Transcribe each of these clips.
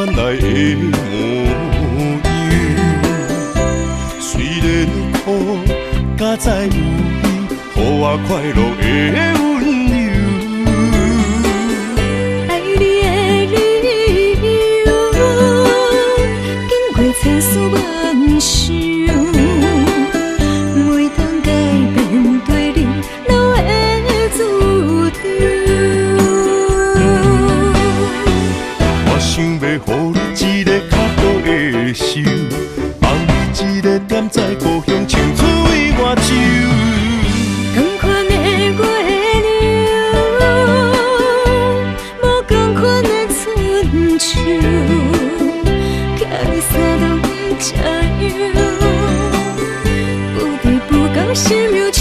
原来的模样。虽然苦，才知有你，予我快乐的温柔。爱你的理由，经过千丝万绪，每当改变对你都会注定。我想要予你一个较好的手，放你一个点在故乡，青出于外州。同款的月亮，无同款的春秋，叫你三冬吃药，不离不讲心忧愁。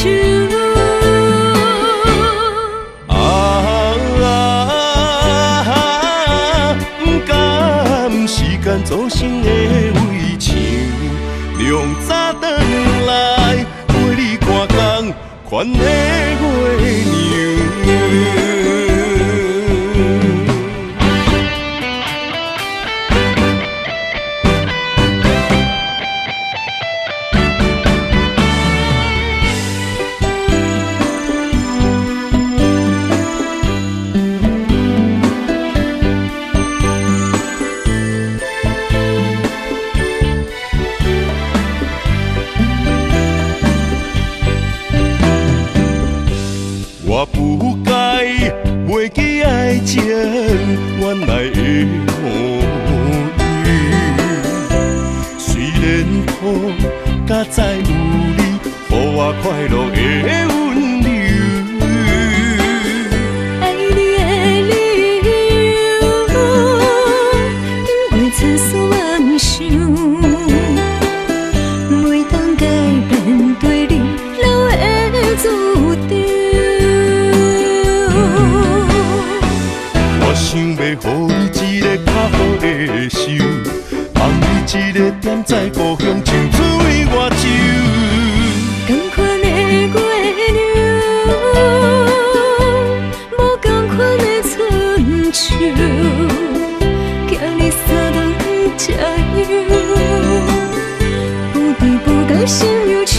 做成的围墙，凉早转来陪你看工，款的月娘。我不该袂记爱情原来的模样，虽然苦，才知有你，予我快乐的温柔。爱你的理由，经过千丝万绪，每当改变对你都会注定。我想要予你一个较好的手，放你一个点在故乡，青出于外州。同款的月亮，无同款的春秋，叫你三冬吃药，不离不讲心忧愁。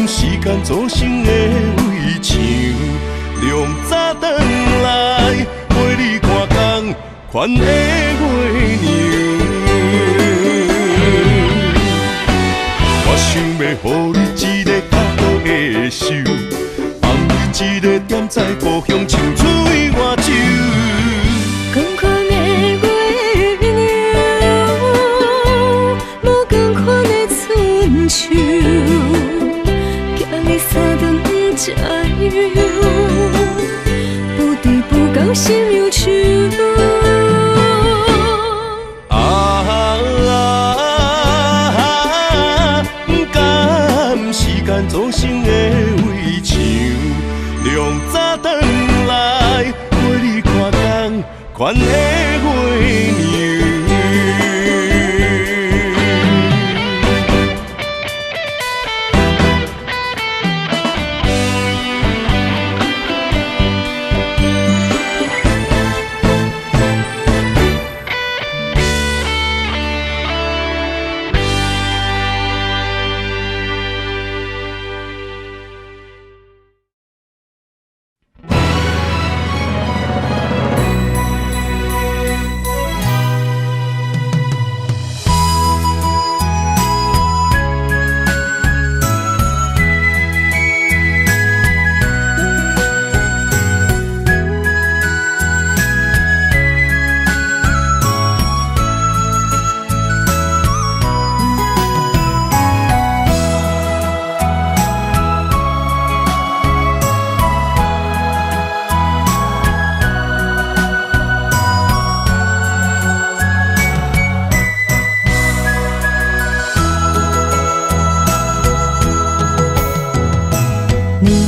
时间做成的围墙，凉早转来陪你看工，款的月娘。我想要予你一个较好的手，放你一个点在故乡，青出于外州。同款的月亮，无同款的春秋。你三冬吃药，不离不讲心忧愁。不甘时间做成的围墙，凉早转来陪你看工，款的月娘。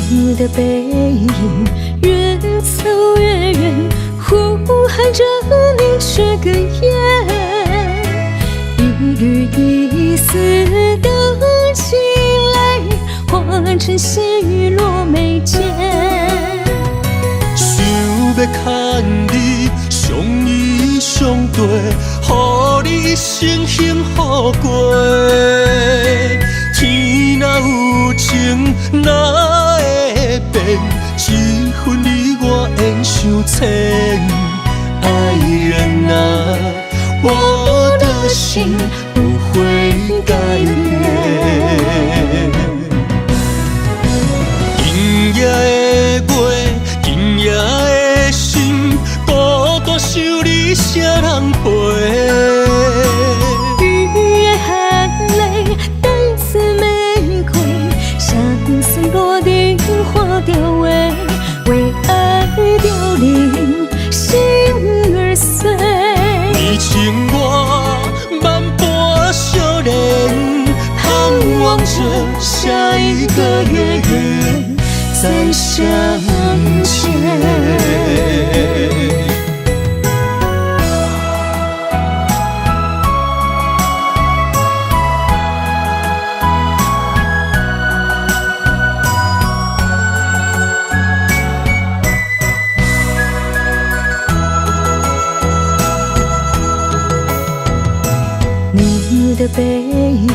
你的背影越走越远，呼喊着你却哽咽。一缕一丝的情来，化成细雨落眉眉间。想要牵你相依相对，予你一生幸福过。天若有情，哪会变？一分你我缘相牵。爱人啊，我的心不会改变。今夜的月，今夜的心，孤单想你谁人陪？雨的含泪，等似玫瑰，相思落定化掉为爱凋零，心儿碎。你情我万般相恋，盼望着下一个月月再相见。你的背影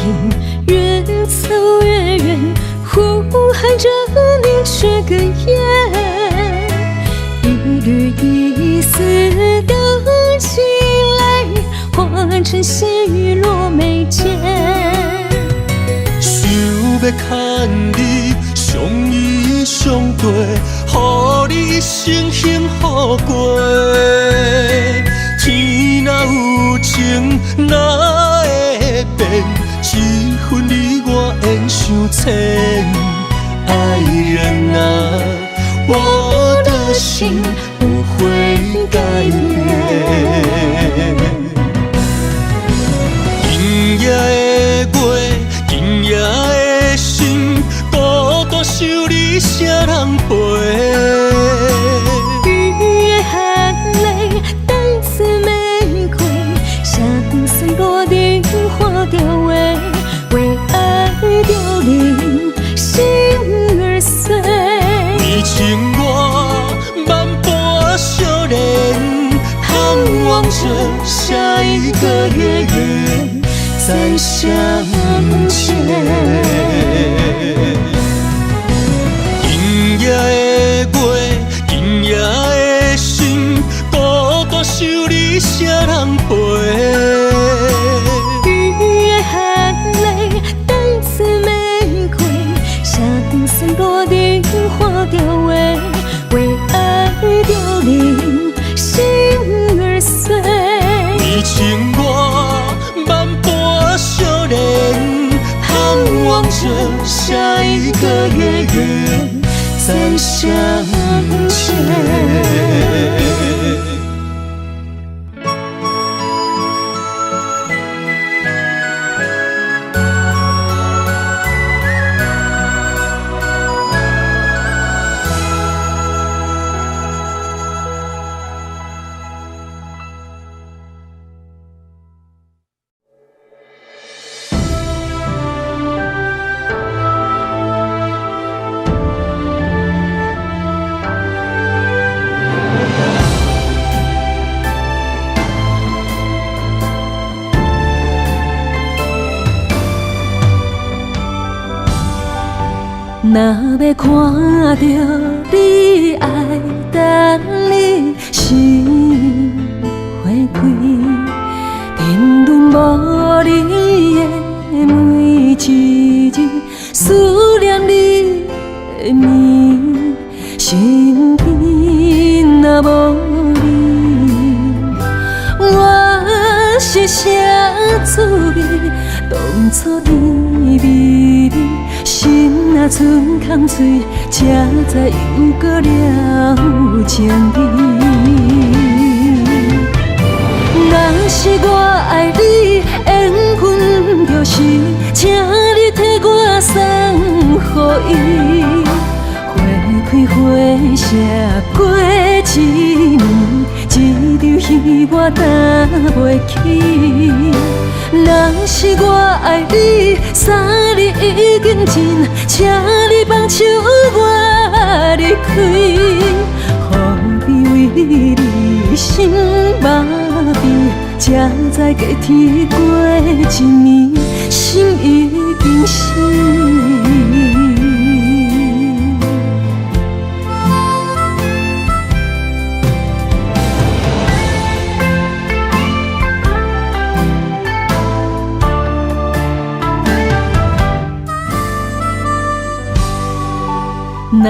越走越远，呼喊着凝血哽咽，一缕一丝的情来，化成血雨落眉间。想要牵你相依相对，予你一生幸福过。天若有情，哪会变？一分你我缘相牵。爱人啊，我的心不会改变。今夜的月，今夜的心，孤单想你谁人陪？雨的含泪，等似玫瑰，相思落定化掉为爱凋零，心儿碎。你情我万般相恋，盼望着下一个月月再相见。今夜的月，今夜的心，孤单想你谁人陪？雨的含泪，等似玫瑰，相思落定化掉为爱凋零，心儿碎。你情我万般相恋，盼望着下一个月月再相见。若要看到你爱等你心花开，评论无你的每一日，思念你的面，身边若无你，我是啥滋味？当初甜蜜蜜。心若剩空嘴，才知又搁了情意。若是我爱你，缘分就是请你替我送予伊。花开花谢过一年，一场戏我担袂起。若是我爱你，三日已经尽，请你放手我何必为你心麻痹？才知过天过一年，心已经死。若要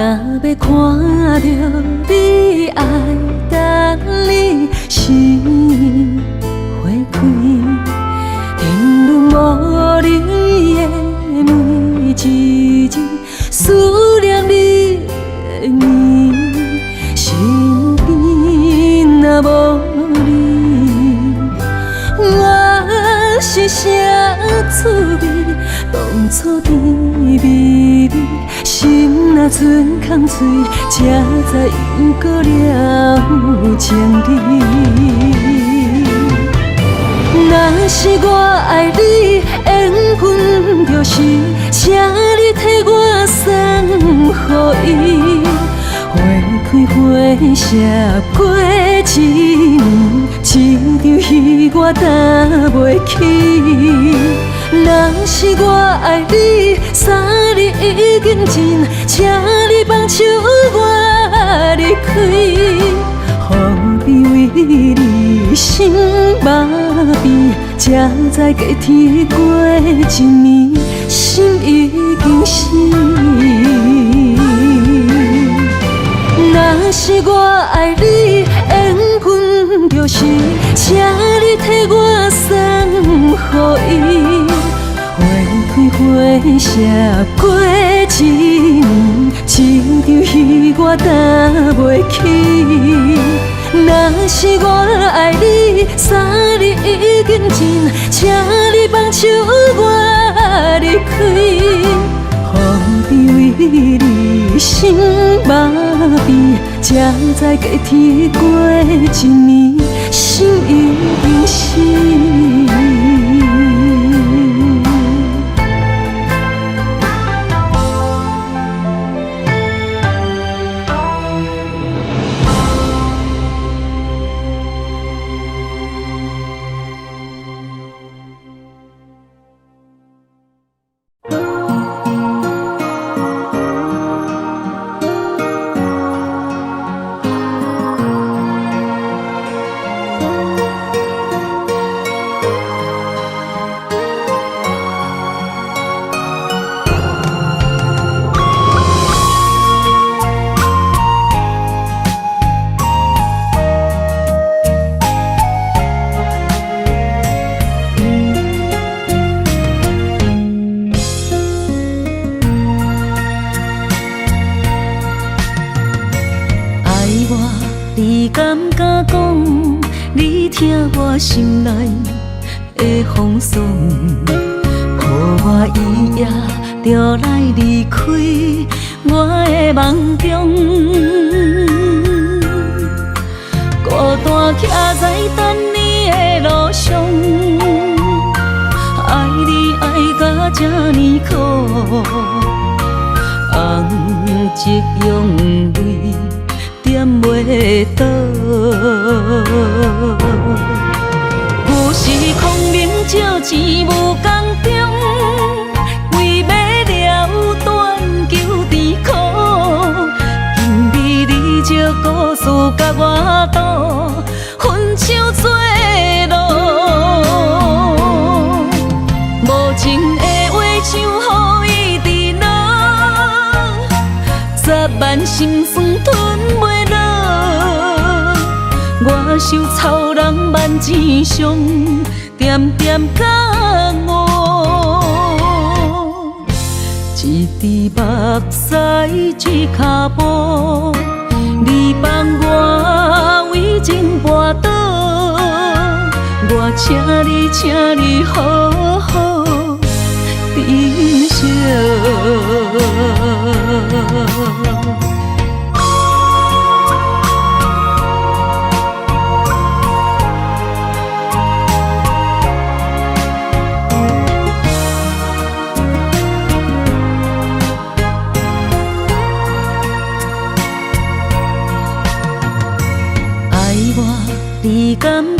看到你爱等你心花开，停留无你的每一日，思念你的面，身边若无你，我是啥滋味？当初甜蜜蜜。心若剩空嘴，才知又过了情理。若是我爱你，缘分就是请你替我送予伊。花开花谢过一年，一场戏我担袂起。若是我爱你，三日已经尽，请你放手我离开。何必为你心麻痹？才知过天过一年，心已经死。若是我爱你，缘分就是请你替我送予伊。花开花谢过一年，一场戏我担袂起。若是我爱你，三日已经尽，请你放手我离开。何必为你心麻痹？才知过天过一年，心已经死。心内的风霜，予我一夜就来离开我的梦中，孤单徛在等你的路上，爱你爱甲这呢苦，红烛用泪点袂倒。有时空明照钱无公中，为买了断求甜苦，今日你借故事甲我赌，分手做路。无情的话像雨滴落，10万心酸吞袂落。我受草人万钱伤，点点感悟。一滴目屎一脚步，你放我为情跋倒，我请你好好珍惜。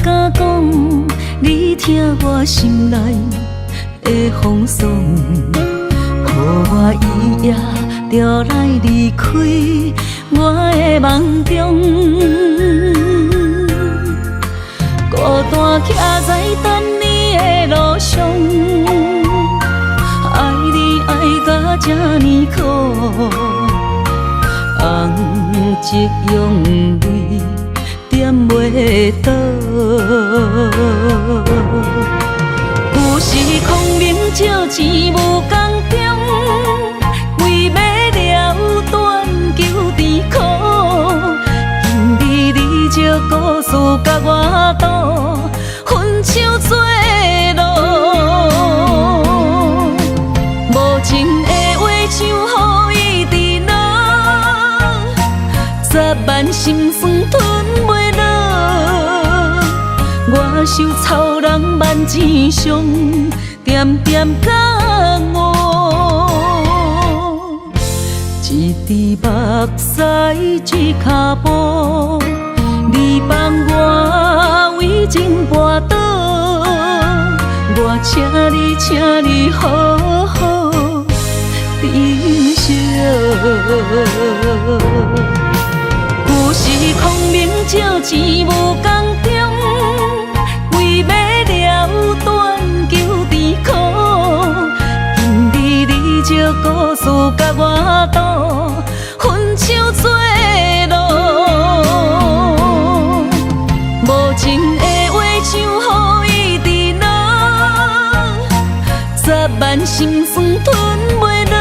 敢讲，你听我心内的风霜，予我伊夜就来离开我的梦中，孤单徛在等你的路上，爱你爱甲这呢苦，红烛用泪点袂倒。旧时空明照钱无共中，为要了断求甜苦，今日你借故事甲我赌，分手做路。无情的话像雨伊伫落，10万心酸吞袂落。我受草人万钱伤，点点感悟。一滴目屎一脚步，你放我为情跋倒，我请你好好珍惜。旧时空明照钱无共中，为要了断求甜苦，今日你借故事甲我赌，分手做路。无情的话像雨伊伫落，10万心酸吞袂落。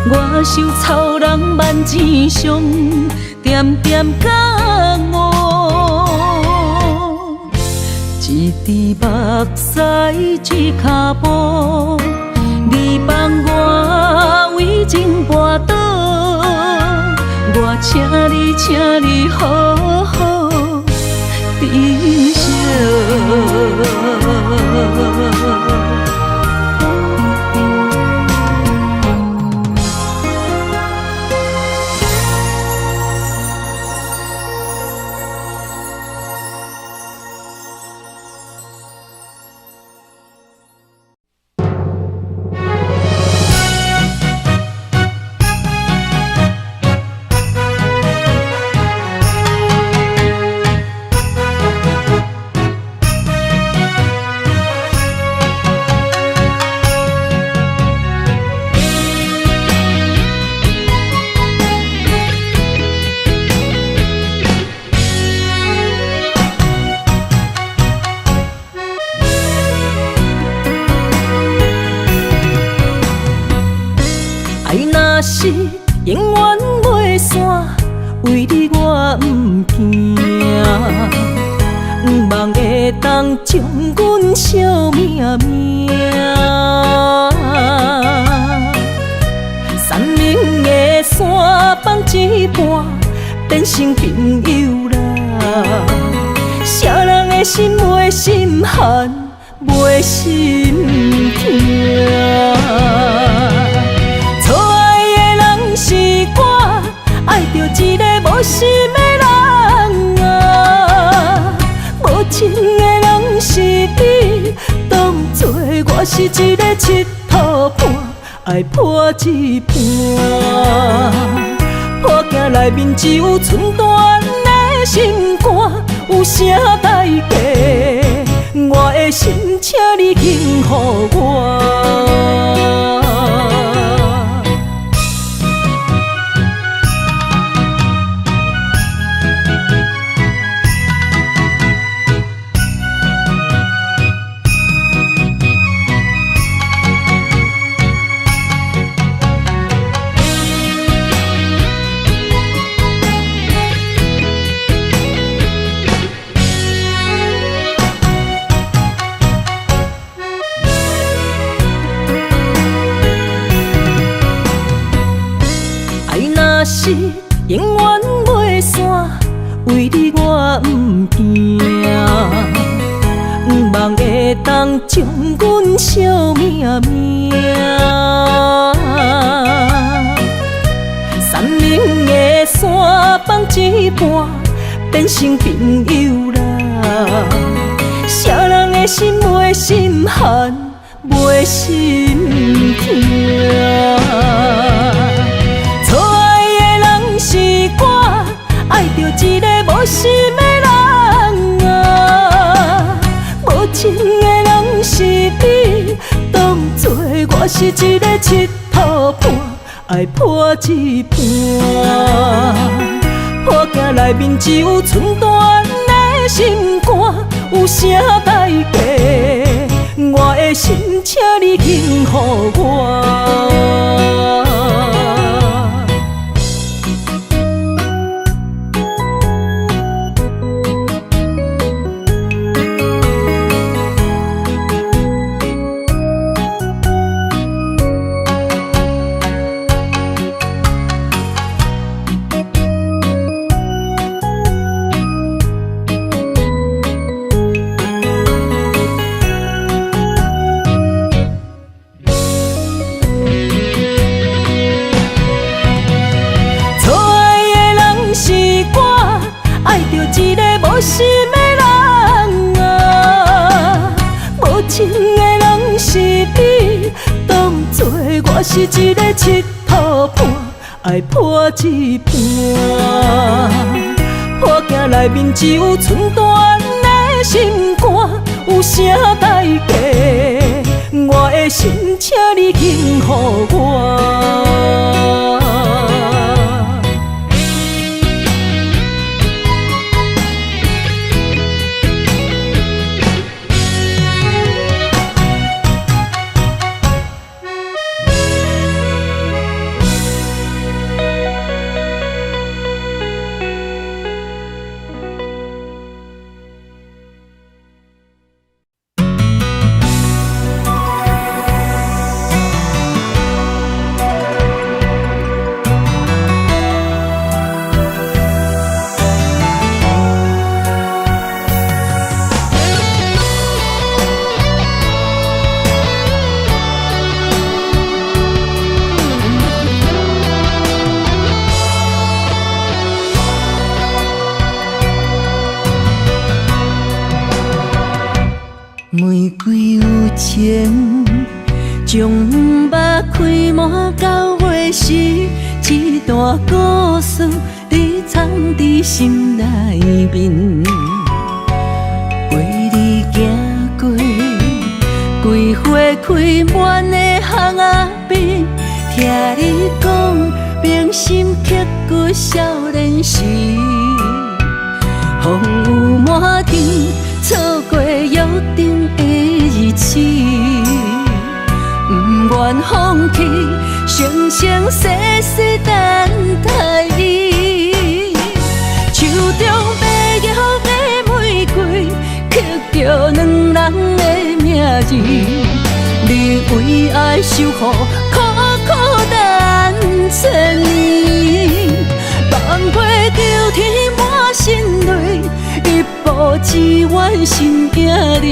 我受草人万钱伤，点点感悟。一滴目屎一脚步，你放我为情跋倒，我请你好好珍惜。是永远袂散，为你我不惊，不望会当将阮惜命命。山明的山放一半，变成朋友啦。啥人的心袂心寒，袂心痛。爱着一个无心的人啊，无情的人是你，当作我是一个佚佗伴，爱破一半。破镜内面只有寸断的心肝，有啥代价？我的心，请你还予我。是永远袂散，为你我不惊，不望会当将阮惜命命。山明的山放一半，变成朋友啦。啥人的心袂心寒，袂心痛。错爱的人是我，爱着一个无心的人啊。无情的人是你，当作我是一个佚佗伴，爱破一半。破镜内面只有寸断的心肝，有啥代价？我的心，请你幸予我。无心的人啊，无情的人是你，当作我是一个佚佗伴，爱破一半。破镜内面只有寸断的心肝，有啥代价？我的心，请你幸予我。玫瑰有情，将目开满到尾时，一段故事你藏伫心内面。为你行过桂花开满的巷仔边，听你讲铭心刻骨少年时，风雨满天。错过约定的日子，不愿放弃，生生世世等待你。手中白玉的玫瑰，刻着两人的名字。你为爱守护，苦苦等千年，放过求天满心泪。一步只愿心惊你，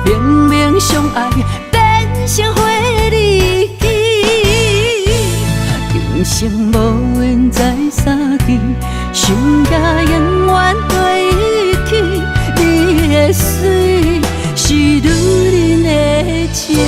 明明相爱变成花离今生无缘再相见，心甲永远对起。你的水是女人的情意。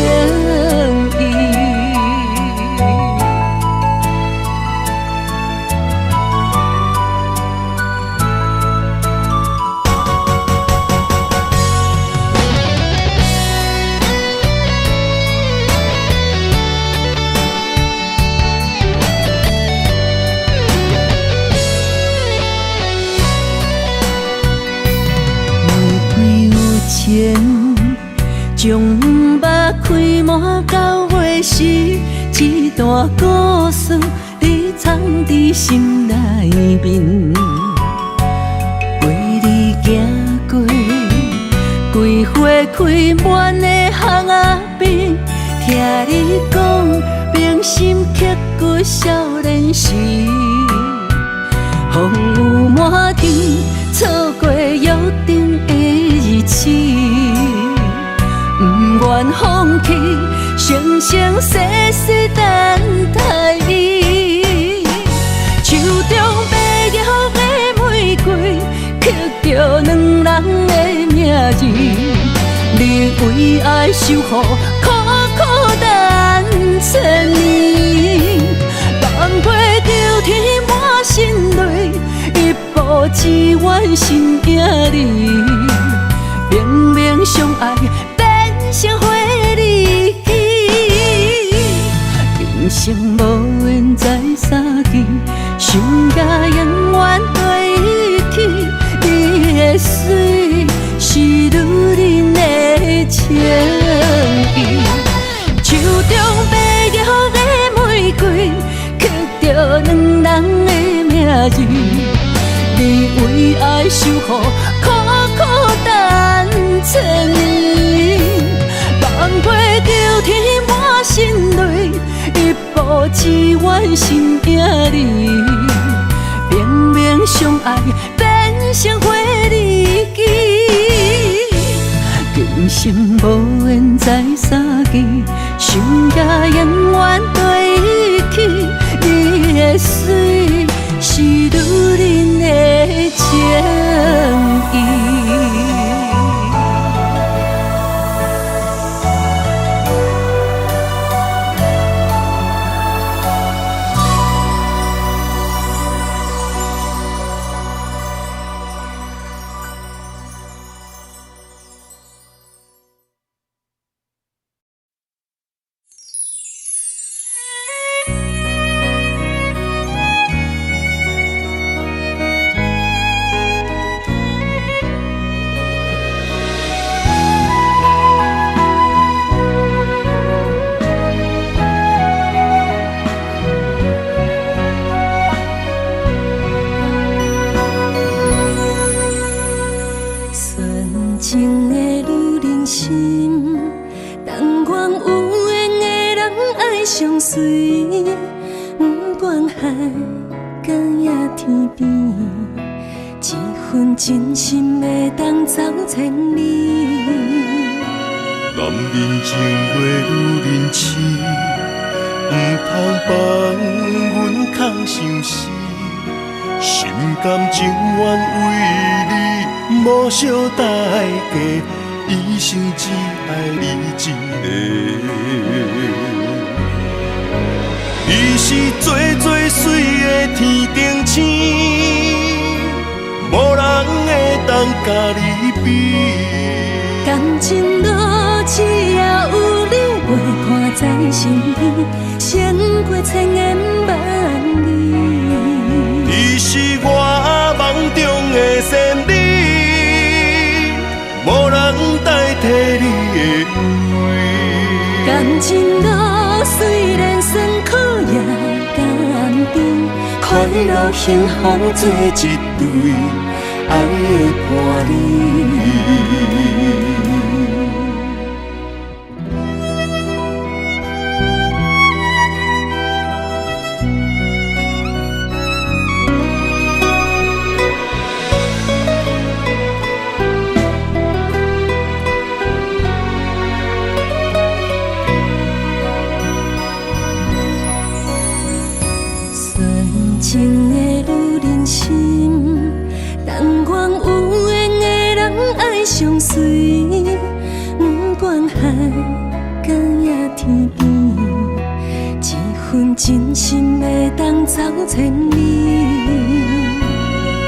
将目开满到尾时，一段故事你藏伫心内面。为你行过桂花开满的巷仔边，听你讲铭心刻骨少年时，风雨满天，错过约定的日子。不愿放弃，生生世世等待你。手中白玉的玫为爱守护，苦苦等千年，万倍求天满心泪，一步只愿心惊你，明明相爱变成花离人生无缘再相见，想甲永远对起。你的水是女人的情意，手中白玉的玫瑰，刻着两人的名字。你为爱守护，苦苦等千年，万倍求天满心泪。一步只愿心惊你，明明相爱变成花离今生无缘再相见，想甲永远对起。你的水是女人的情意。真心会当走千里，男人情话女人痴，唔通放阮空相思，心甘情愿为你无惜代价，一生只爱你一个。你是最最水的天顶星。无人会当甲你比，感情路只要有你陪伴在身边，胜过千言万语。你是我梦中的仙女，无人代替你的位。感情路虽然酸苦也甘甜，快乐幸福做一对。爱的伴侣。纯情的女人心，但愿有缘的人爱相随，不管海角也天边，一份真心会当走千里。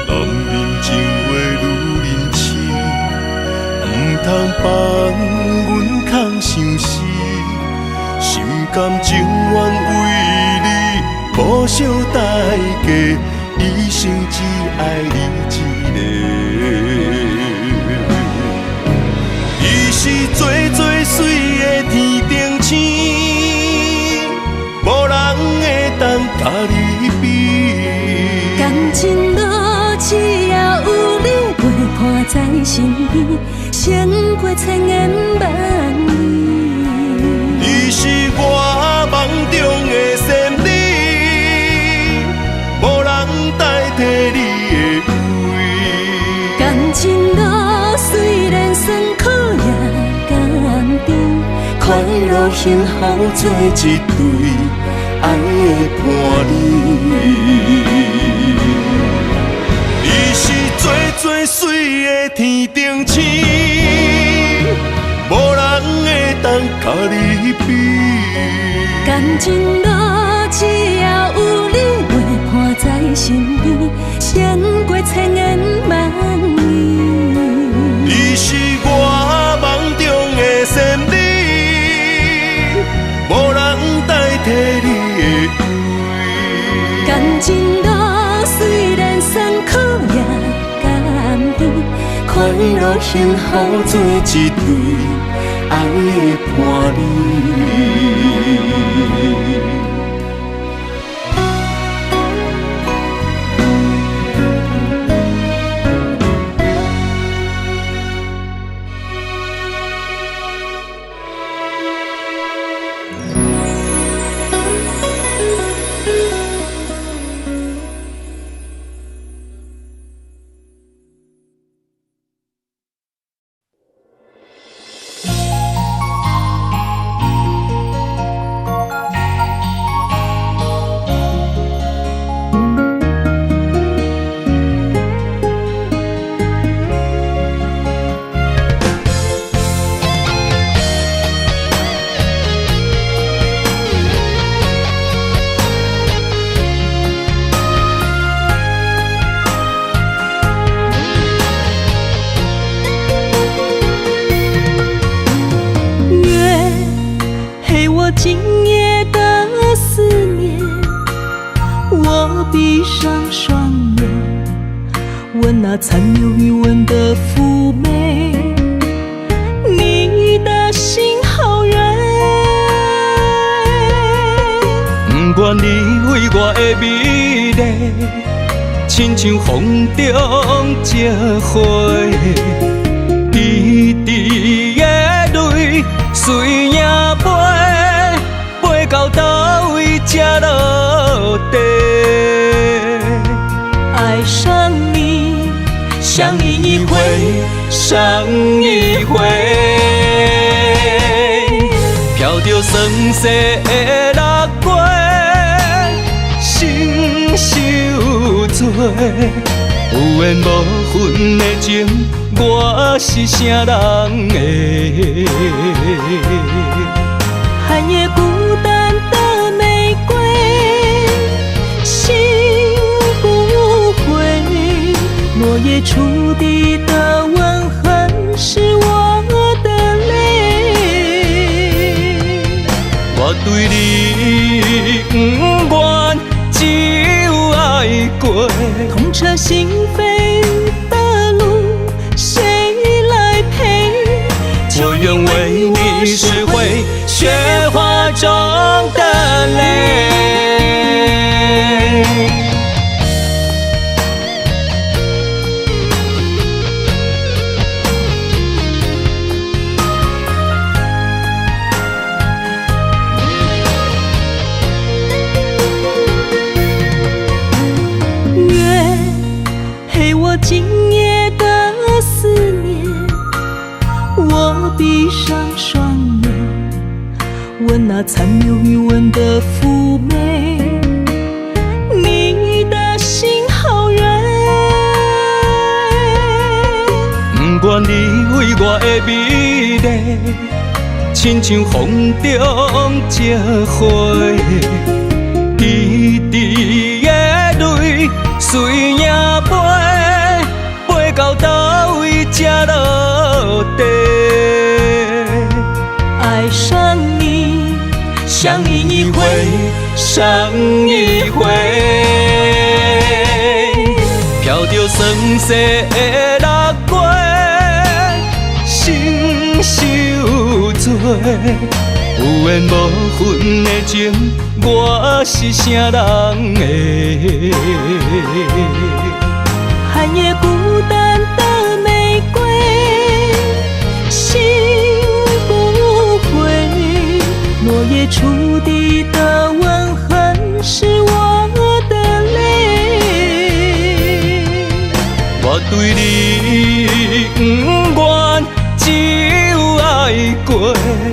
男人情话女人痴，唔通放阮空相思，心甘情愿为你无惜代价，一生只爱你一个。伊是最最水的天顶星，无人会当甲你比。感情路只要有你陪伴在身边，胜过千言万语。你是我梦中的仙女，无人代替你的位。感情路虽然酸苦也甘甜，快乐幸福做一对爱的伴侣。你是最最水的天顶星，无人会当甲你比。感情路只要有你陪伴在身边，胜过千言万语。你是我梦中的仙女，无人代替你的爱。感情路虽然酸苦也甘甜，快乐幸福做一对爱的伴侣。今夜的思念，我闭上双眼，闻那残留余温的妩媚，你的心好远。不愿你为我的美丽，亲像风中一花，滴滴的泪随影飞。飞到倒位才落地，爱上你，相依一回，伤一回，飘着酸涩的六月，心受罪，有缘无分的情，我是啥人的？寒夜孤单的玫瑰，醒不回。落叶触地的吻痕，是我的泪。我对你不愿，只有爱过。痛彻心扉的路，谁来陪？我愿为你拾回雪花中的泪。月陪我今夜的思念，我闭上双眼，闻那残留余温的妩媚，你的心好远。不愿你为我的美丽，亲像风中一花，滴滴的泪随影飞，飞到倒位才落地。爱上你，相依一回，伤一回，飘着酸涩的六月，心受罪，有缘无分的情，我是啥人的？寒夜孤单的玫瑰，醒不回。落叶触地的吻痕，是我的泪。我对你不愿，只有爱过。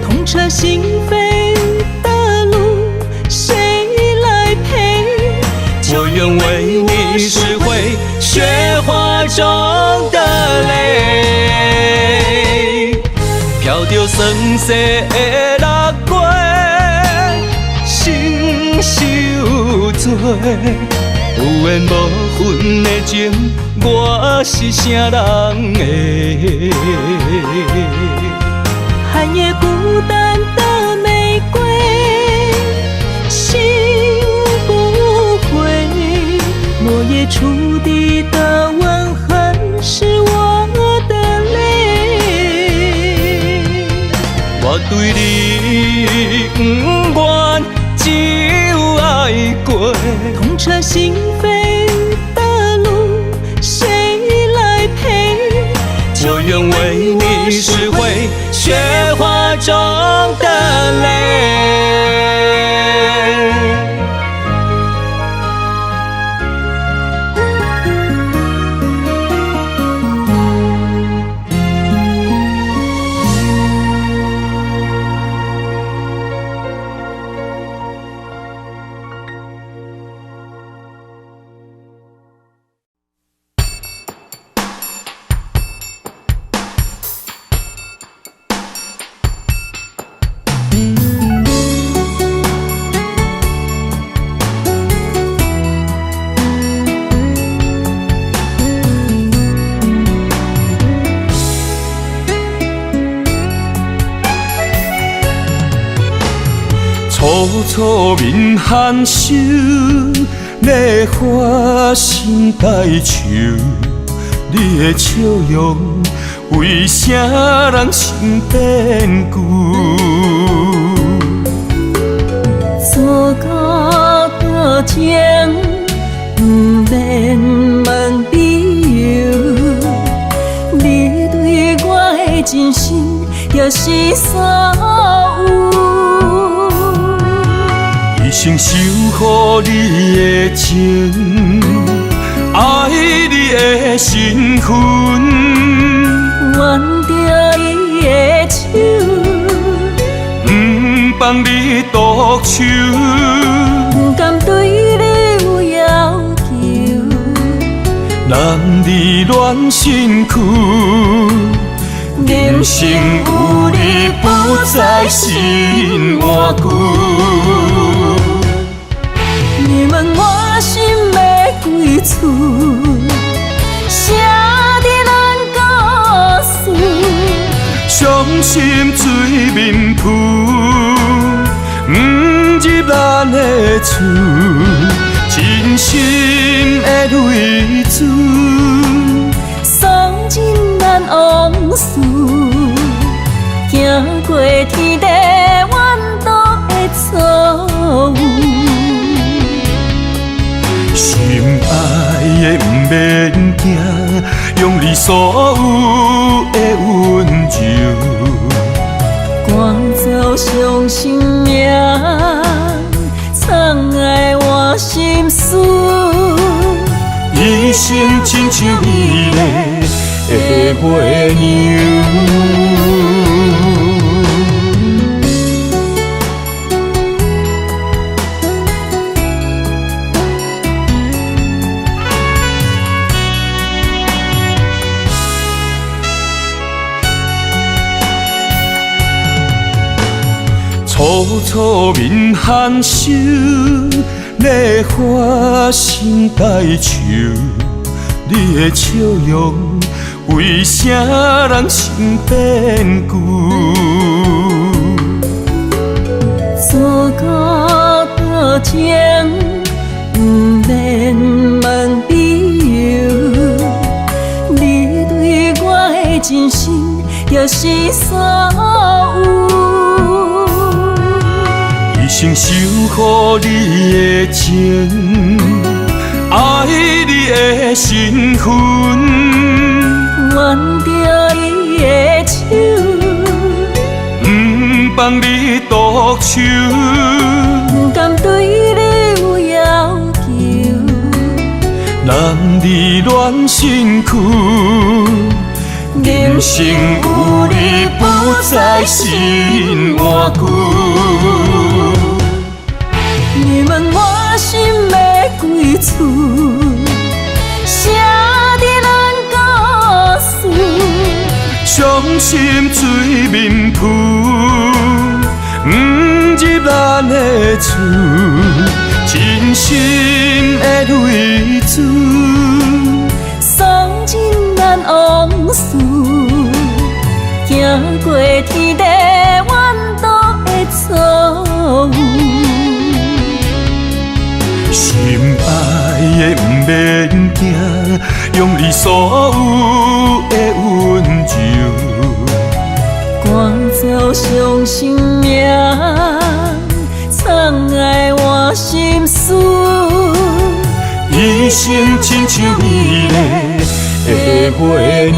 痛彻心扉的路，谁来陪？我愿为你拾回雪花中的泪，飘着酸霜雪的六月，心受罪。有缘无份的情，我是啥人的？寒夜孤单的玫瑰，心不悔。落叶触地的吻痕，是我的泪。我对你不愿，只有爱过。痛彻心扉的路，谁来陪？就愿为你拾回雪花中的泪。楚楚面含羞，烈花心带愁。你的笑容，为啥人心变旧？错过多情，不免问理由。你对我的真心，就是所有。一生守护你的情，爱你的身份，挽着伊的手，不放你独守，不甘对你有要求，男儿恋身躯，人生有你不再心换旧。你问我心要归厝，写伫咱故事。伤心水面浮，不入咱的厝，真心的泪珠，送进咱往事。行过天地怨毒的错误。心爱的不免惊，用你所有的温柔，赶走伤心命，藏爱我心事。一生亲像美丽的月娘。楚楚面含羞，烈花心带愁。你的笑容，为啥人心变旧？错过多情，不免问理由。你对我的真心，就是所有。一生守护你的情，爱你的身份，挽着伊的手，不放你独守，不甘对你有要求，男儿恋身躯，人生有你不再心换旧。你问我心要归厝，写伫咱故事。伤心水面浮，入咱的厝，真心的泪珠，送尽咱往事，行过天地怨毒的错误。心爱的不免惊，用你所有的温柔，赶走伤心命，藏爱我心事。一生亲像美丽的花娘。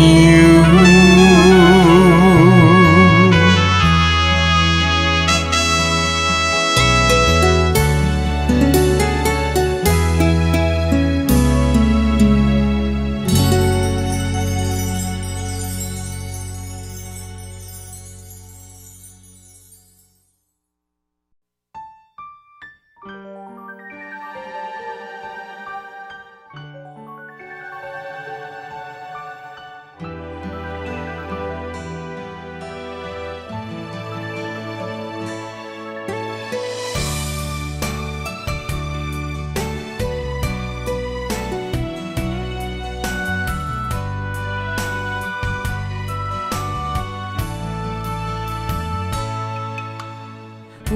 有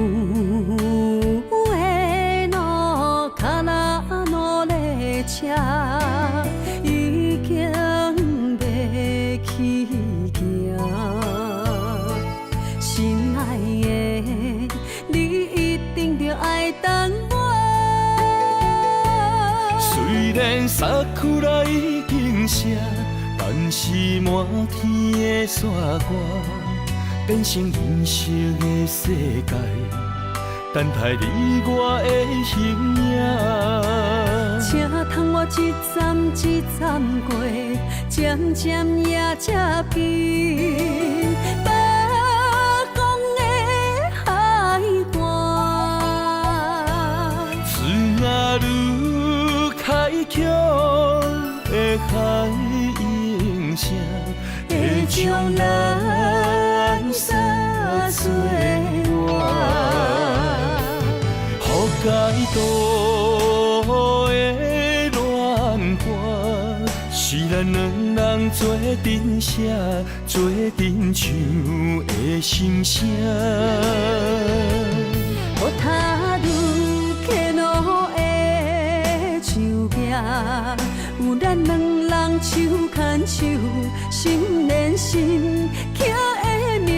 的路脚拉努力车，已经袂去行。心爱的，你一定着爱等我。虽然衫裤内已经湿，但是满天的雪花变成银色的世界，等待你我的形影。请通我一站一站过，渐渐也才变北方的海岸。水啊愈开阔的海音声，会将咱撒做我。予解渡的恋歌，是咱两人做阵写，做阵唱的心声。雨塔愈起落的树叶，有咱两人手牵手，心连心刻的名。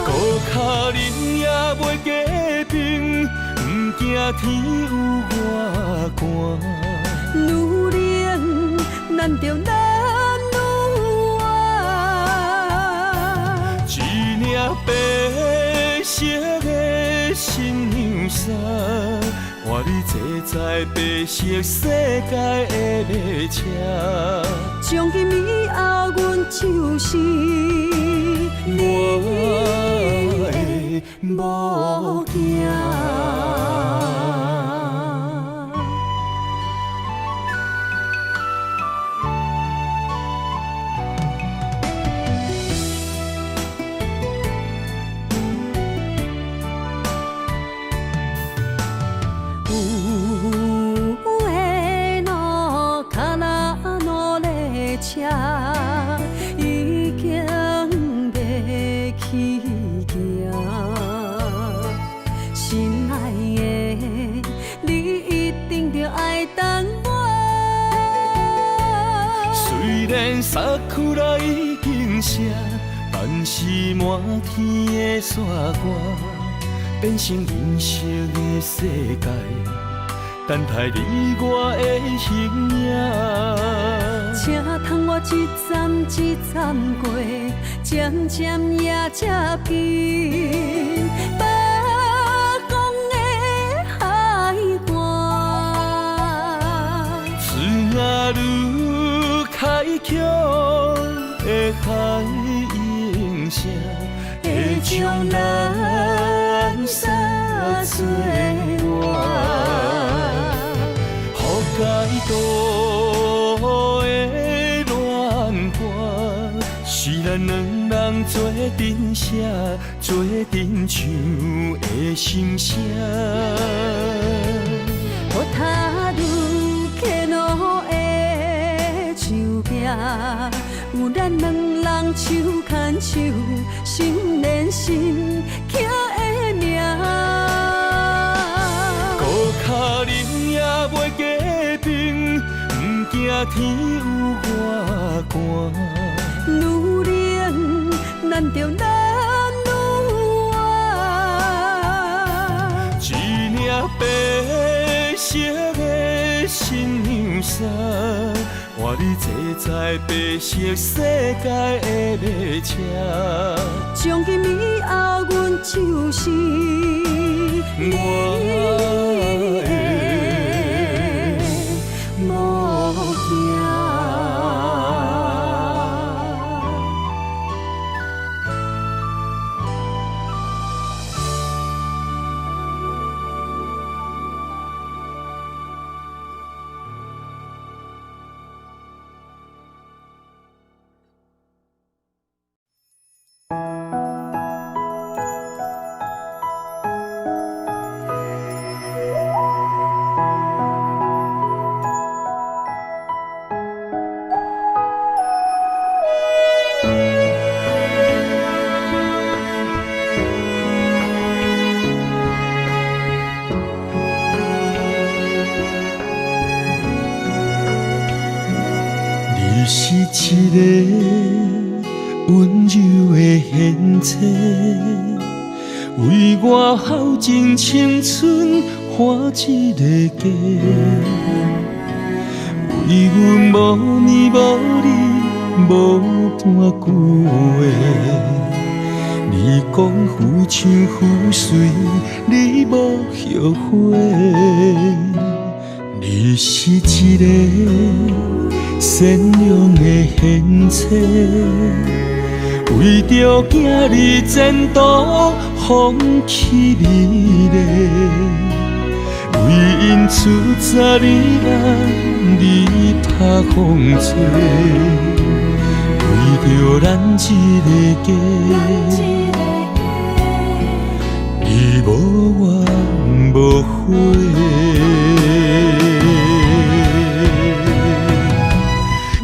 孤脚人也袂加冰，不惊天有外寒。愈冷，咱着难愈爱。一领白色的新娘衫，换你坐在白色世界的列车。从今以后，阮就是你的某囝。车已经袂去行，心爱的，你一定着爱等我。虽然衫裤内已经湿，但是满天的雪花变成银色的世界，等待你我的形影。请通我一站一站过，渐渐也才变北方的海岸。水啊愈开阔的海音声，会将咱撒做我。予解渡的恋歌，是咱两人做阵写，做做珍藏的心声。我踏入客路的墙壁，有咱两人手牵手，心连心刻的名。孤脚忍也袂结冰，不惊天有外寒。女人难着难女啊，一领白色的新娘衫，换你坐在白色世界的列车。从今以后，阮就是你的模样。你是一个温柔的贤妻，为我耗尽青春换一个家，为阮无年无日无半句话。你讲浮像浮水，你无后悔。你是一个善良的贤妻，为着囝儿前途放弃你嘞，为因出10年你拍风吹，为着咱一个家，你无怨无悔。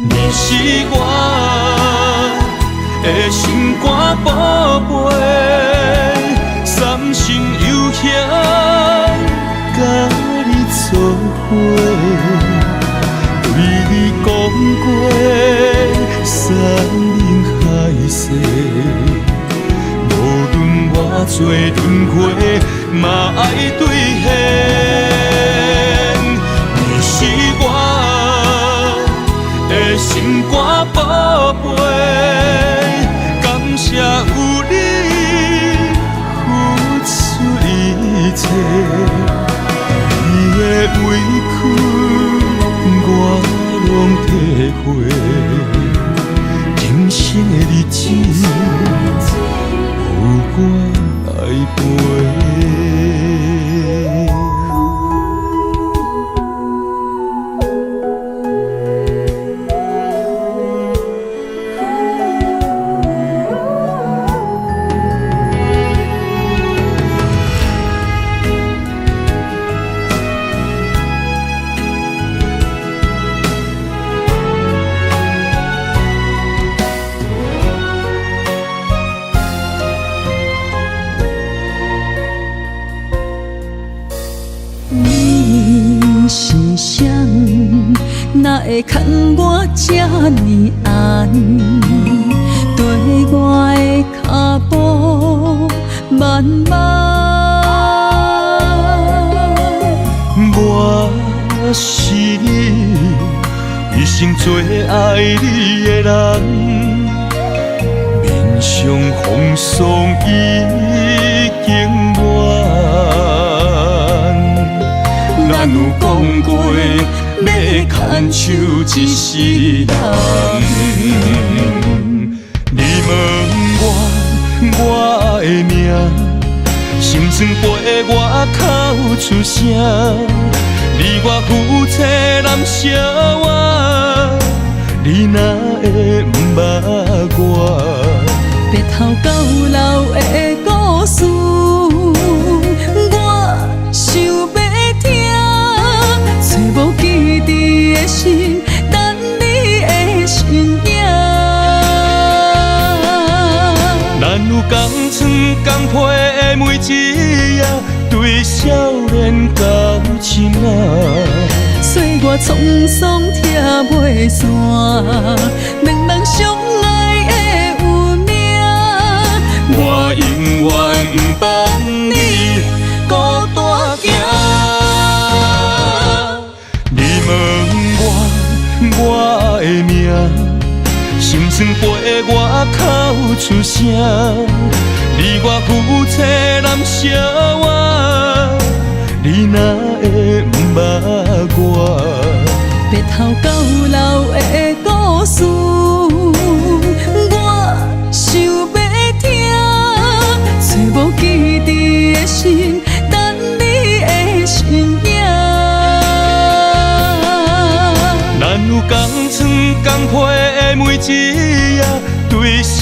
你是我的心肝宝贝，三生有幸甲你做伙，对你讲过山盟海誓，无论偌多轮回，嘛爱兑现。你是我的心肝宝贝，感谢有你付出一切，你的委屈我拢体会，今生的日子有我爱陪。哪会牵我这呢暗，对我的脚步慢慢。我是你一生最爱你的人，面上风霜已经完，咱有讲过。要牵手一世人，你问我的命，心酸陪我口出声，你我夫妻难相活，你哪会不捌我？白头到老的故甘配的每一夜，对少年交深啊。岁月沧桑拆袂散，两人相爱的有命。我永远不放你孤单行。你问我的命。心酸陪我口出声，你我夫妻难相活，你哪会不捌我？白头到老的故事，我想要听，找无记伫的心，等你的身影。咱有同床共配。每一夜，对少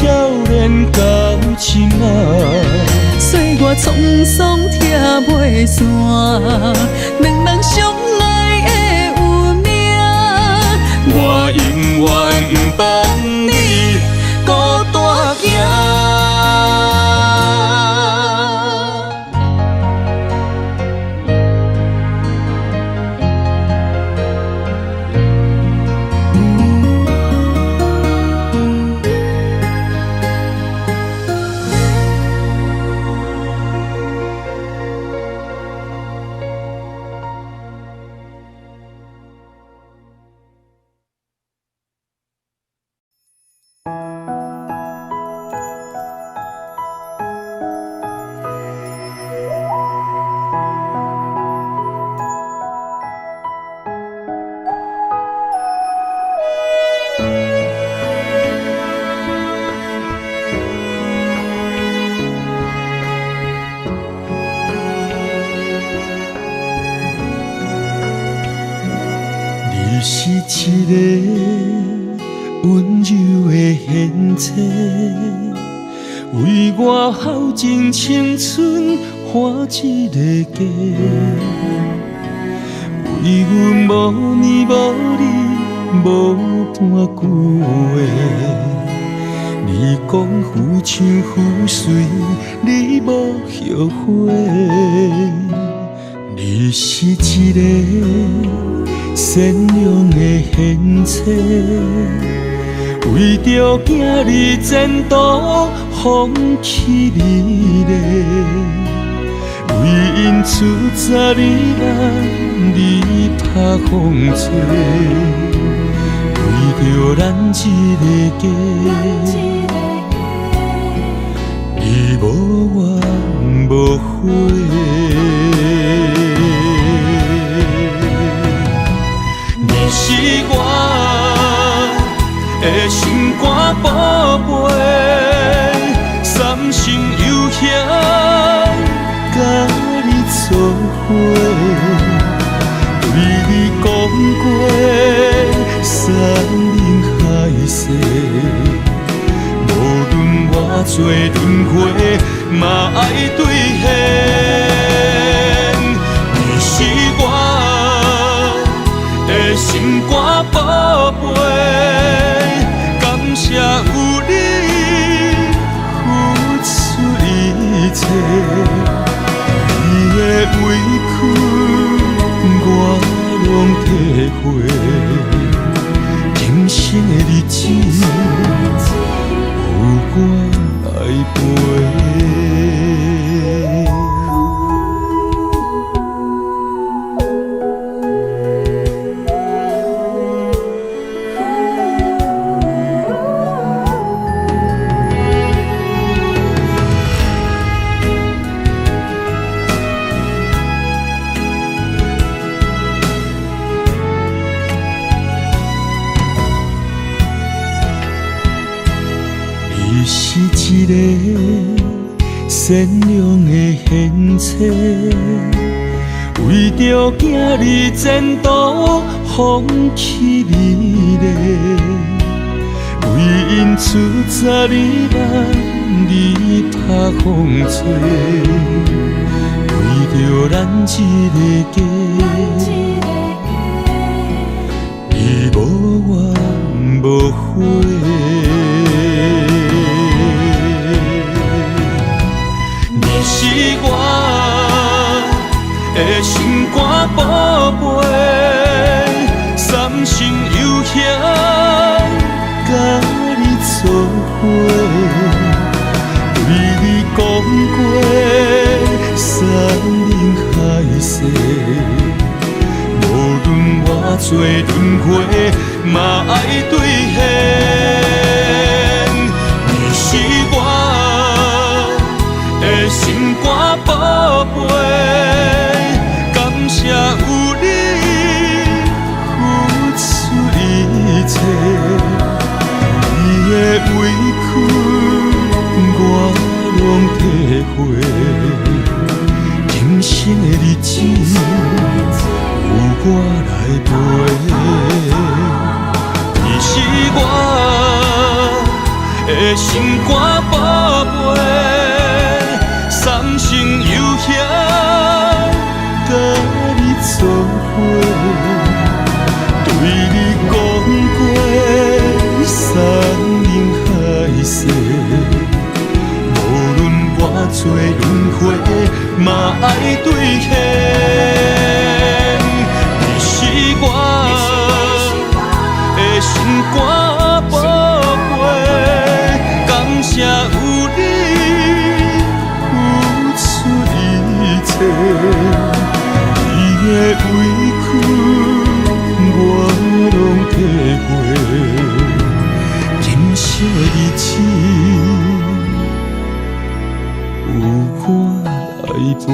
年交深啊。岁月沧桑拆袂散，两人相爱的有命。我永远不放你孤单行。你是一个温柔的贤妻，为我耗尽青春换一个家。为阮无年无日无半句话，你讲浮像浮水，你无后悔。你是一个善良的贤妻，为着囝儿前途放弃你嘞，为因出十二人你拍风吹，为着咱一个家，你无怨无悔。你是我的心肝宝贝，三生有幸甲你做伙，对你讲过山盟海誓，无论偌多轮回，嘛爱兑现。你是我的心肝宝贝，感谢有你付出一切，你的委屈我拢体会，今生的日子有我来陪。你是一个善良的贤妻，为着囝儿前途放弃你嘞，为因出十二人你拍风吹，为着咱一个家，你无怨无悔。心肝宝贝，三生有幸甲你作伙，对你讲过山盟海誓，无论偌多轮回，嘛爱兑现。你是我的心肝宝贝，感谢有你付出一切，你的委屈我拢体会，今生的日子有我来陪。你是我的心肝宝贝，三生有幸甲你作伙，对你讲过山盟海誓，无论偌多轮回，嘛爱兑现。你是我的心肝宝贝，感谢有你付出一切，你的委屈我拢体会，今生的日子有我来陪。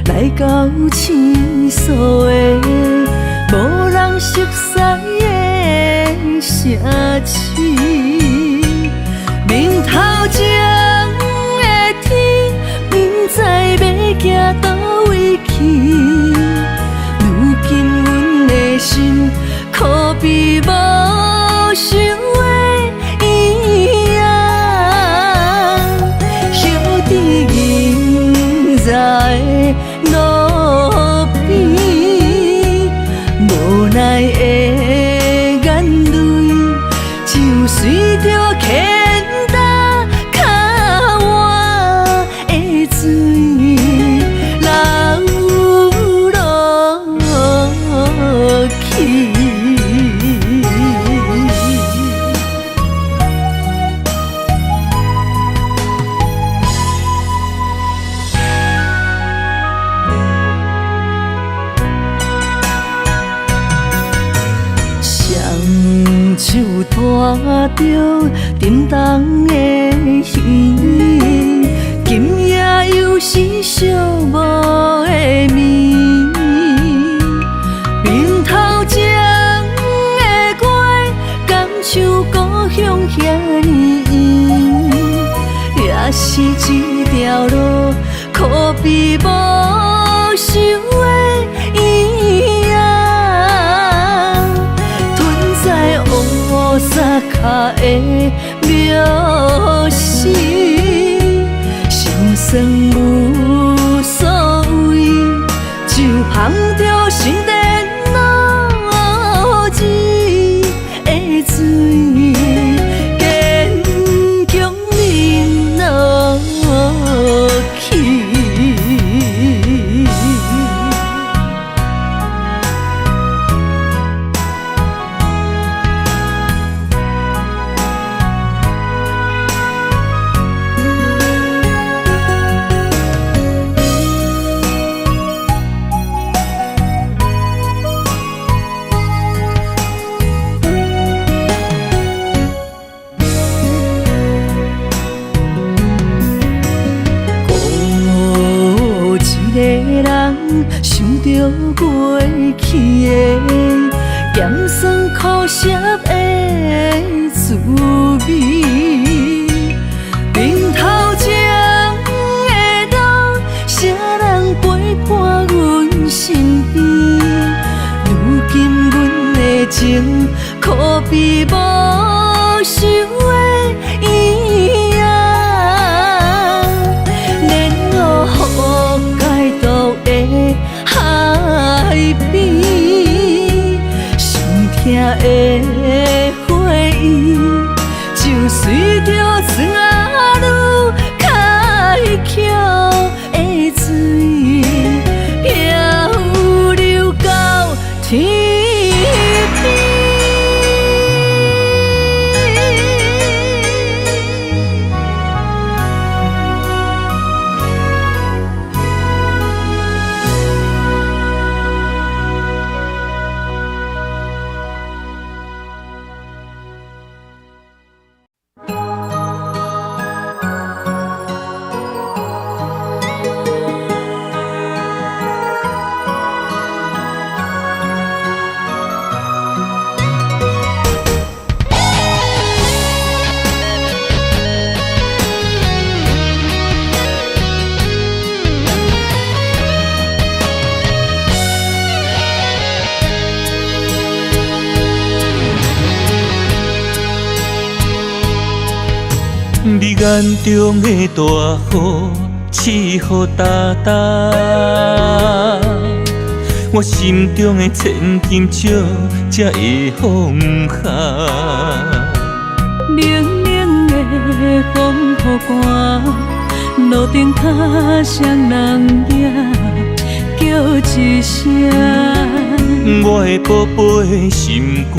来到青锁的，无人熟悉的城市，面头前的天，不知要行倒位去。如今阮的心，可比无想的一样，晓得今仔的路边，无奈的眼泪，就随着牵搭脚我的水流落去。手拖着沉重的行李，今夜又是寂寞的暝。面头前的街，敢像故乡遐尼远，也是一条路，可比无想的一样。乌纱卡的描诗，心酸无所谓，就捧着心田路子的水，坚强面落去。想着过去的咸酸苦涩的滋味，面头前的人，啥人陪伴阮身边？如今阮的情，可比无想的一样，连落雨解毒的海边，上疼的回忆，就随着泉路开口的水，漂流到天边。你眼中的大雨，刺雨哒哒，我心中的千金石才会放下。冷冷的风雨寒，路顶脚双人影，叫一声，我的宝贝心肝。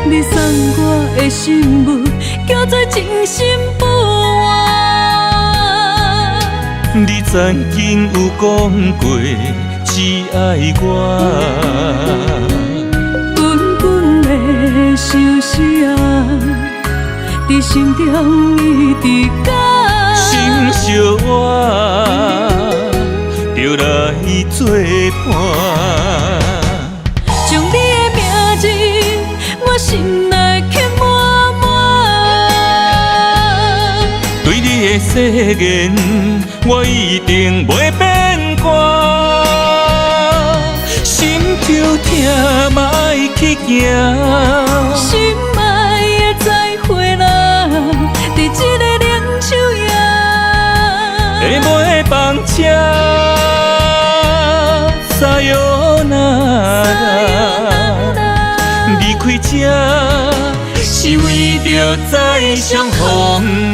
你送我的信物，叫做真心不换。你曾经有讲过只爱我，滚滚的相思啊，在心中一直讲。心相换，就来作伴。将你的名字，我心内刻满满。对你的誓言，我一定袂变卦。心就痛嘛爱去行，心爱的再会啦，在这个冷秋夜，会袂放车，撒哟那拉。离开这，是为着再相逢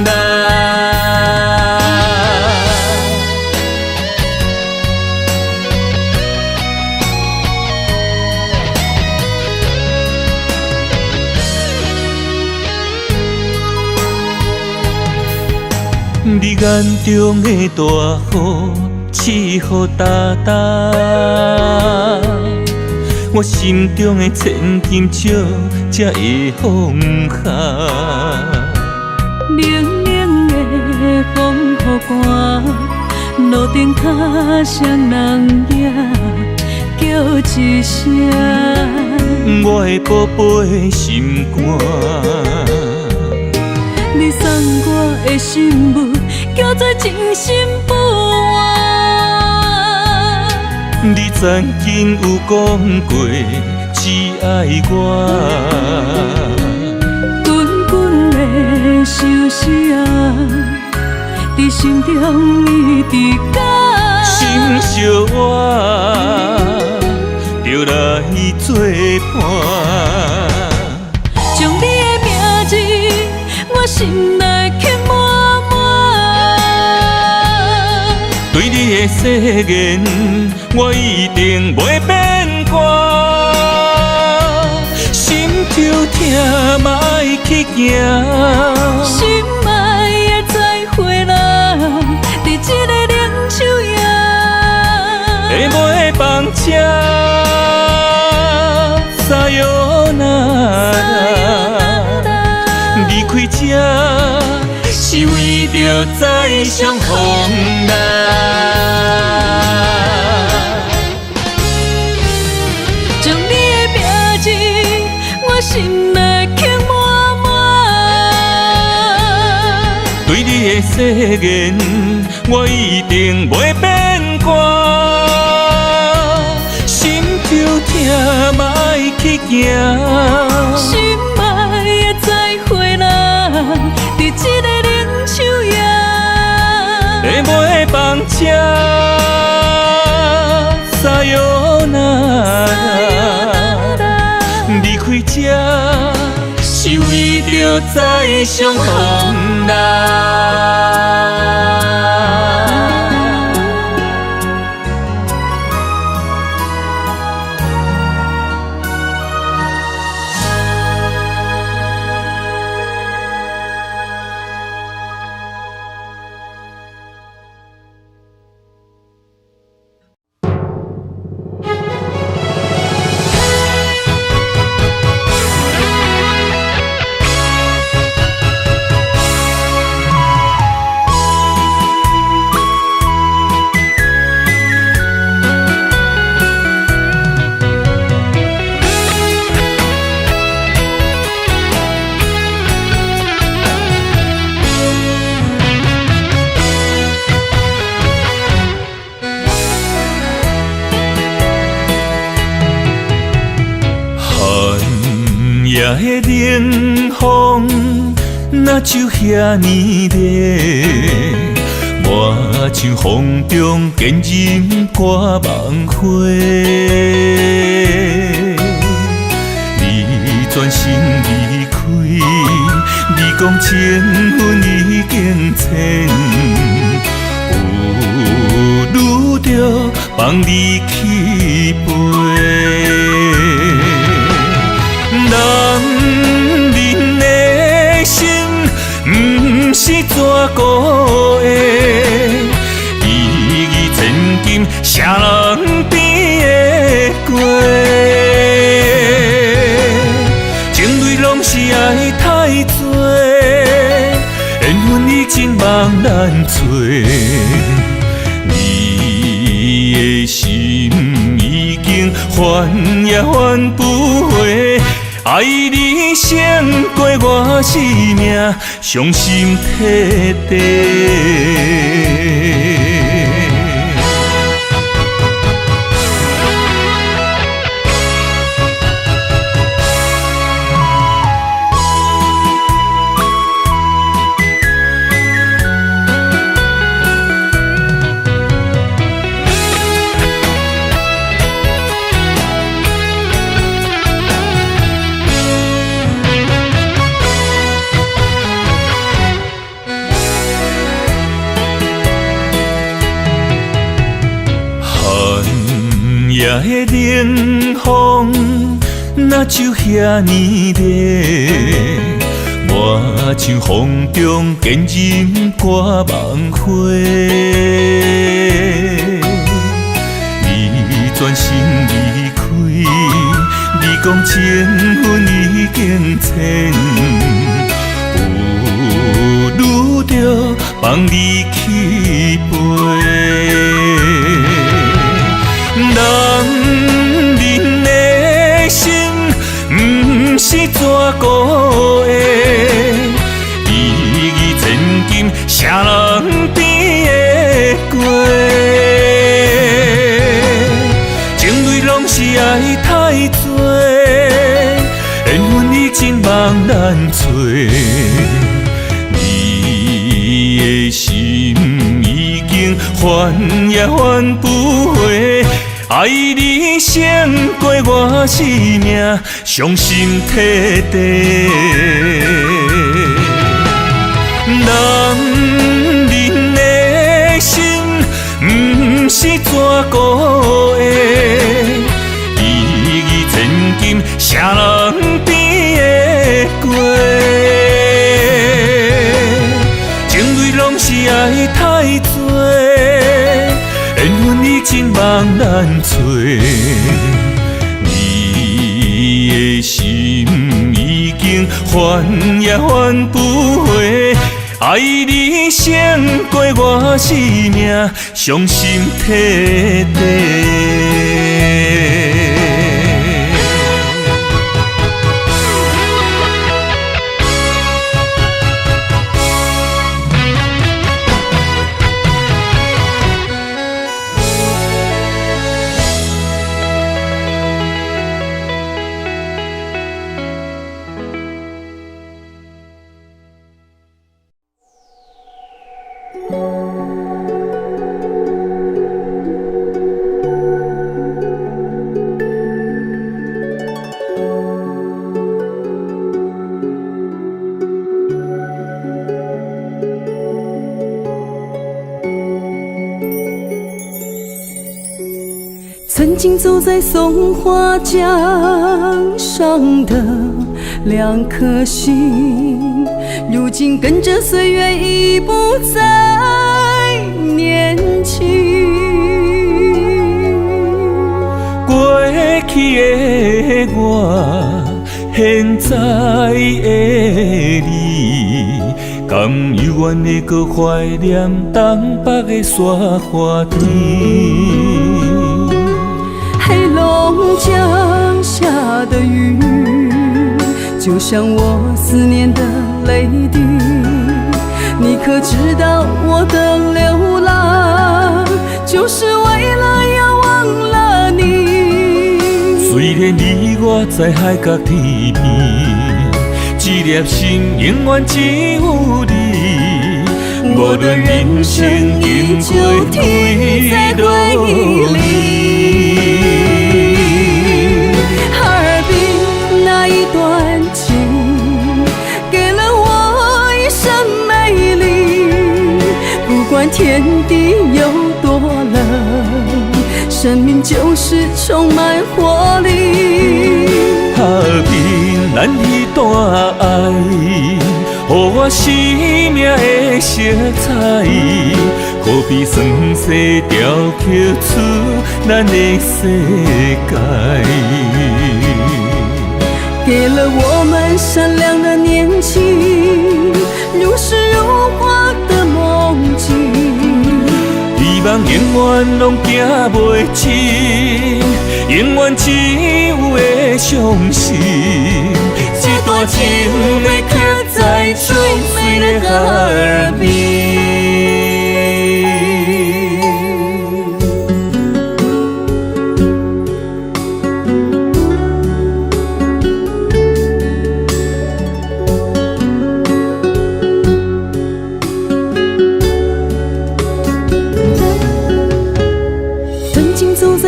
来。你眼中的大雨，刺雨哒哒，我心中的千金石才会放下。冷冷的风雨寒，路顶脚双人影，叫一声，我的宝贝心肝。你送我的信物，叫做真心不换。你曾经有讲过只爱我，滚滚的相思啊，在心中一直讲。心相换，就来作伴。将你的名字，我心内刻满满。对你的誓言，我一定袂变卦。心就痛嘛爱去行，心爱的再会啦，在这个冷秋夜，会袂放车，撒哟那拉。离开这，是为着再相逢来。要刻满满。对你的誓言，我一定袂变卦。心就痛嘛爱去行，心爱的再会人，伫这个冷秋夜，会袂放车，撒哟那拉，离开这是为着再相逢啦。夜的冷风，哪就遐呢热？我像风中坚忍挂梦花。你转身离开，你讲情分已经浅，有愈着放你去飞。男人的心，不是纸糊的，意义千金，谁人变的过？情泪拢是爱太多，缘分已经茫然找。你的心已经还也还不回。爱你胜过我生命，伤心彻底。夜的冷风，哪就遐呢热？我像风中坚忍挂梦花。你转身离开，你讲情分已经浅，有愈着放你去飞。男人的心，不是纸糊的，意义千金，谁人变的过？情泪拢是爱太多，缘分已经茫然找。你的心已经还也还不回。爱你胜过我生命，伤心彻底。男人的心，不是纸糊的，意义千金，谁人变的过？情泪拢是爱太多。缘分已经茫然找，你的心已经还也还不回。爱你胜过我生命，伤心彻底。经走在松花江上的两颗心，如今跟着岁月已不再年轻。过去的我，现在的你，甘犹原会搁怀念东北的沙花田。黑龙江下的雨，就像我思念的泪滴。你可知道我的流浪，就是为了要忘了你。虽然你我在海角天边，一粒心永远只有你。无论人生经过退在回忆里。哈尔滨那一段情，给了我一生美丽。不管天地有多冷，生命就是充满活力。哈尔滨咱彼段爱，予我生命的色彩，可比酸西雕刻出咱的世界。给了我们闪亮的年轻，如诗如画的梦境。希望永远拢行袂尽，永远只有会相信，这段情会刻在最美的哈尔滨。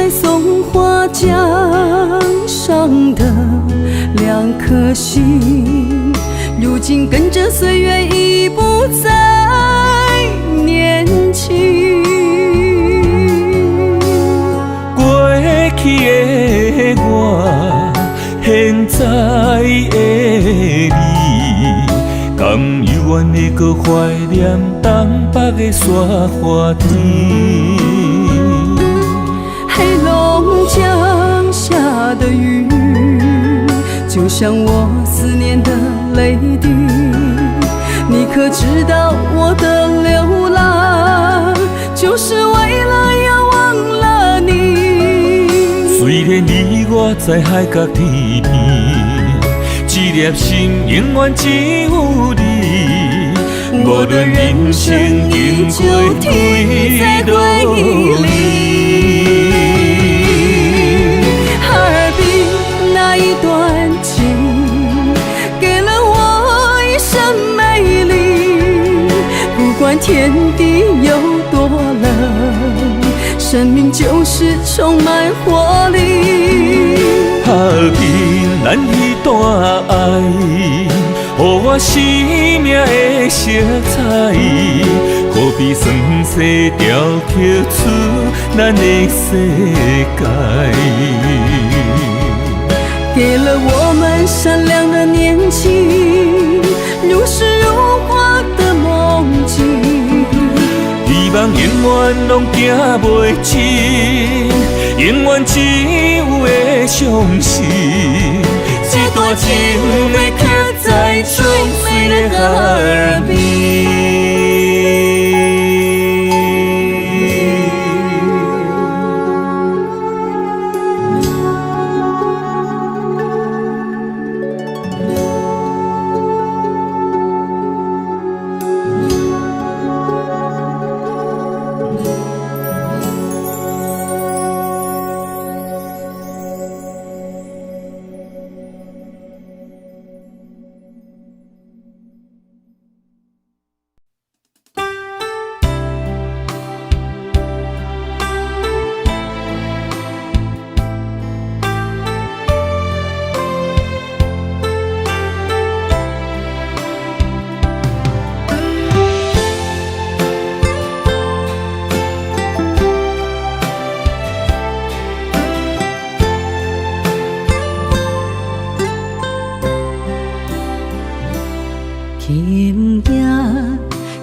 松花江上的两颗心，如今跟着岁月已不再年轻。过去的我，现在的你，甘犹原会搁怀念东北的沙花田。黑龙江下的雨，就像我思念的泪滴。你可知道我的流浪，就是为了要忘了你。虽然你我在海角天边，一粒心永远只有你。无论人生经过退在回忆里。那一段情，给了我一生美丽。不管天地有多冷，生命就是充满活力。哈尔滨咱彼段爱，予我生命的色彩，可比酸西雕刻出咱的世界。给了我们闪亮的年轻，如诗如画的梦境。希望永远拢行袂尽，永远只有会相信，这段情会刻在最美的哈尔滨。今夜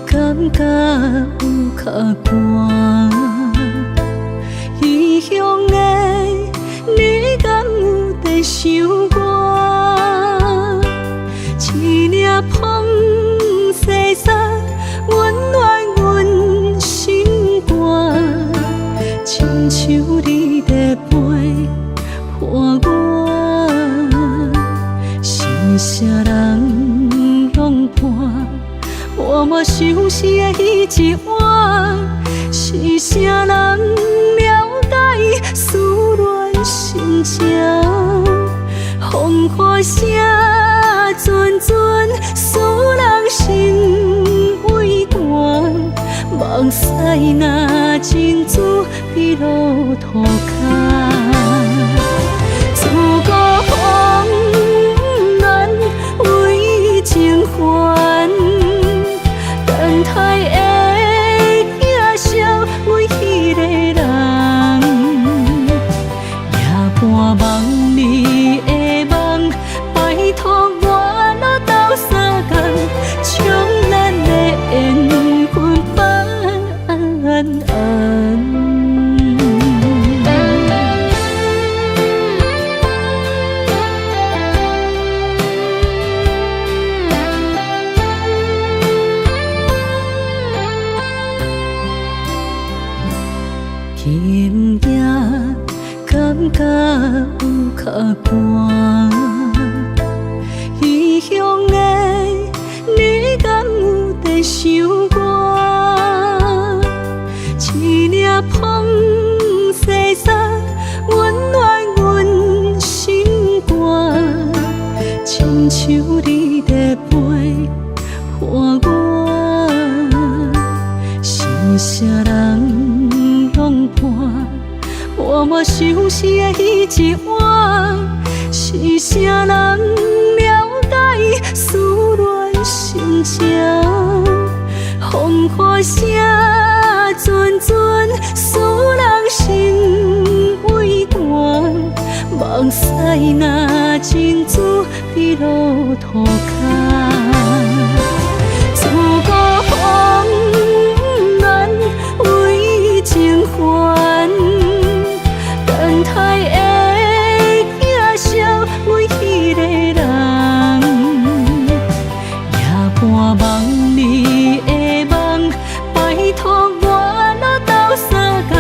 感觉有较寒，异乡的你敢有在想我？一领风细沙，温暖阮心肝，亲像你在陪伴我，是啥人用伴？默默想死的彼一晚，是啥人了解思恋心情？风花声阵阵，使人心畏寒。梦驶若珍珠比路途较，自古风暖为情还。等待的镜少，阮迄个人，夜半梦里的梦，拜托我若斗相共，将咱的缘分办安。今夜感觉有较寒，异乡的你敢有在想我？一领风细沙，温暖阮心肝，亲像你在陪伴我，是啥人用伴？默默想死的彼一晚，是啥人了解思恋心情？风花声阵阵，使人心畏寒。梦驶若珍珠比路途较，自古风暖为情还。等待的镜少，阮迄个人，夜半梦里的梦，拜托我若斗相共，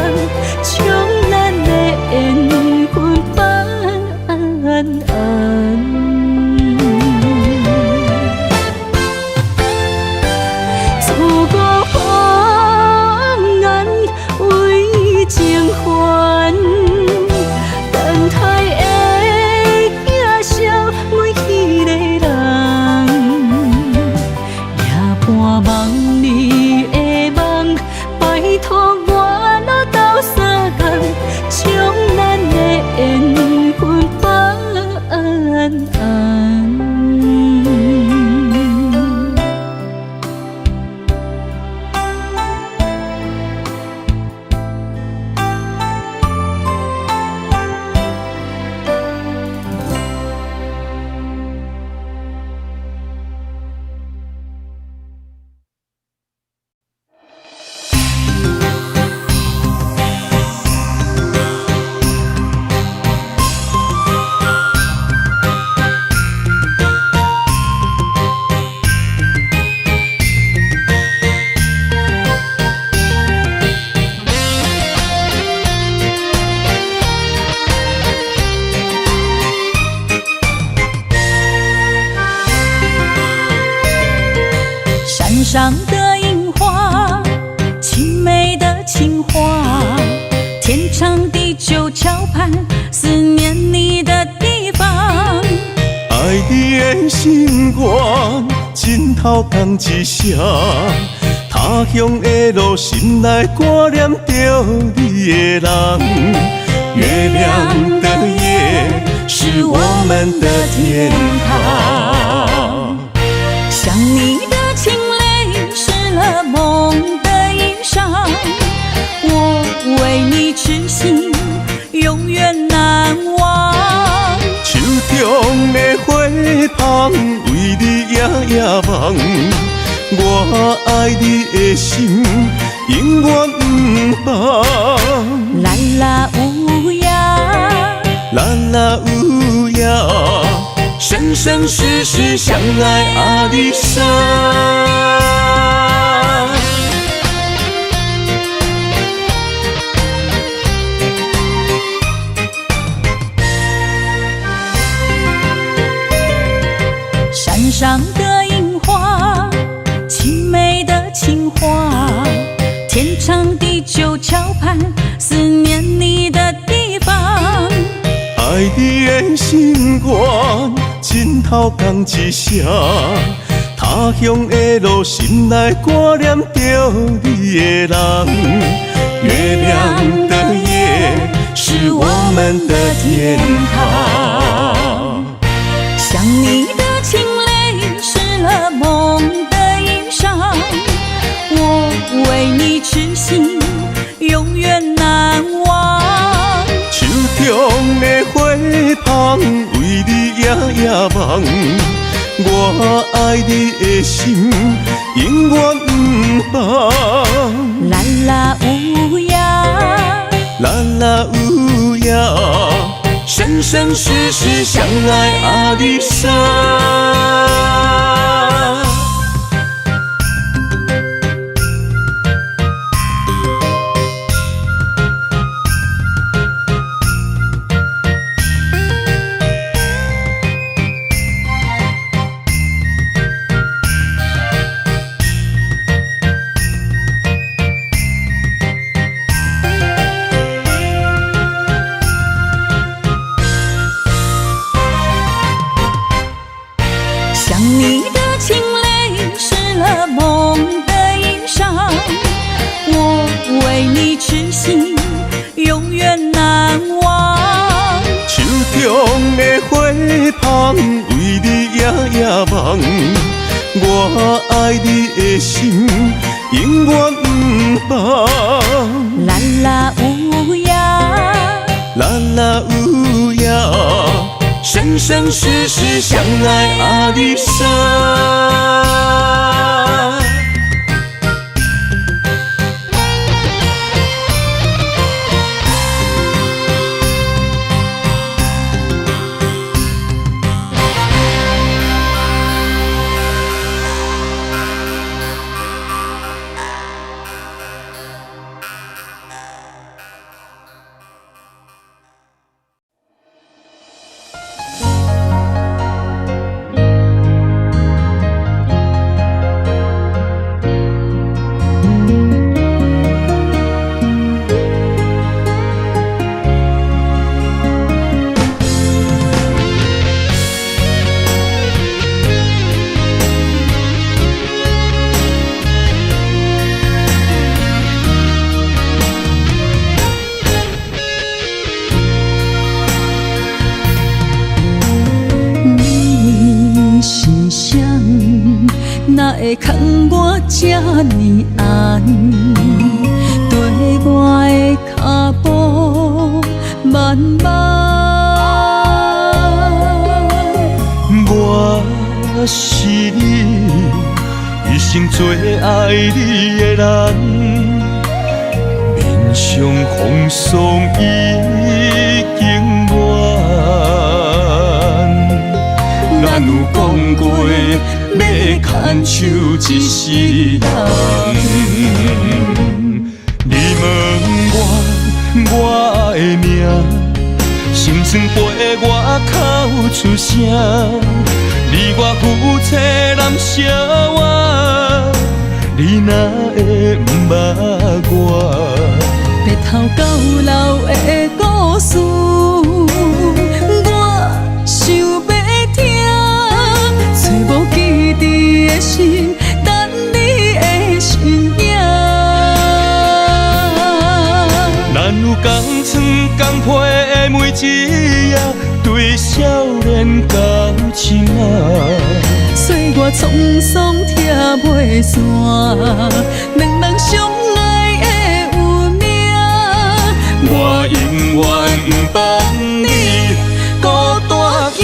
将咱的缘分办安。自古风暖为情还。等待的镜少，阮迄个人，夜半梦里的梦，拜托我若斗相共，将咱的缘分办安。山上的樱花，青梅的情话，天长地久桥畔，思念你的地方。爱你的心愿，枕头同一声。他乡的路，心内挂念着你的人。月亮的夜，是我们的天堂。想你的情泪湿了梦的衣裳，我为你痴心，永远难忘。手中的花香，为你夜夜梦。我爱你的心永远不放。啦啦有呀，啦啦有呀，生生世世相爱阿里山。山上的樱花，青梅的情话，天长地久桥畔，思念你的地方。爱你的心愿，枕头讲一声。他乡的路，心内挂念着你的人。月亮的夜，是我们的天堂。想你的情泪湿了梦的衣裳，我为你痴心，永远难忘。手中的花香，为你夜夜梦。我爱你的心，永远不放。啦啦有呀，啦啦有呀，生生世世相爱阿里山。想你的情泪湿了梦的衣裳，我为你痴心，永远难忘。手中的花香，为你夜夜梦。我爱你的心，永远不放。啦啦有呀，啦啦有呀，生生世世相爱阿里山。哪会牵我这呢暗？对我的脚步慢慢。我是你一生最爱你的人，面上风霜已经完。咱有讲过要牵手一世人，你问我的命，心酸陪我哭出声。你我夫妻难相活，你哪会不捌我？白头到老的故事，我想要听，找无记伫的心，等你的身影。咱有共床共被的每一夜，对少年交情啊。岁月沧桑拆袂散，两人相爱的有命。我永远不放你孤单行。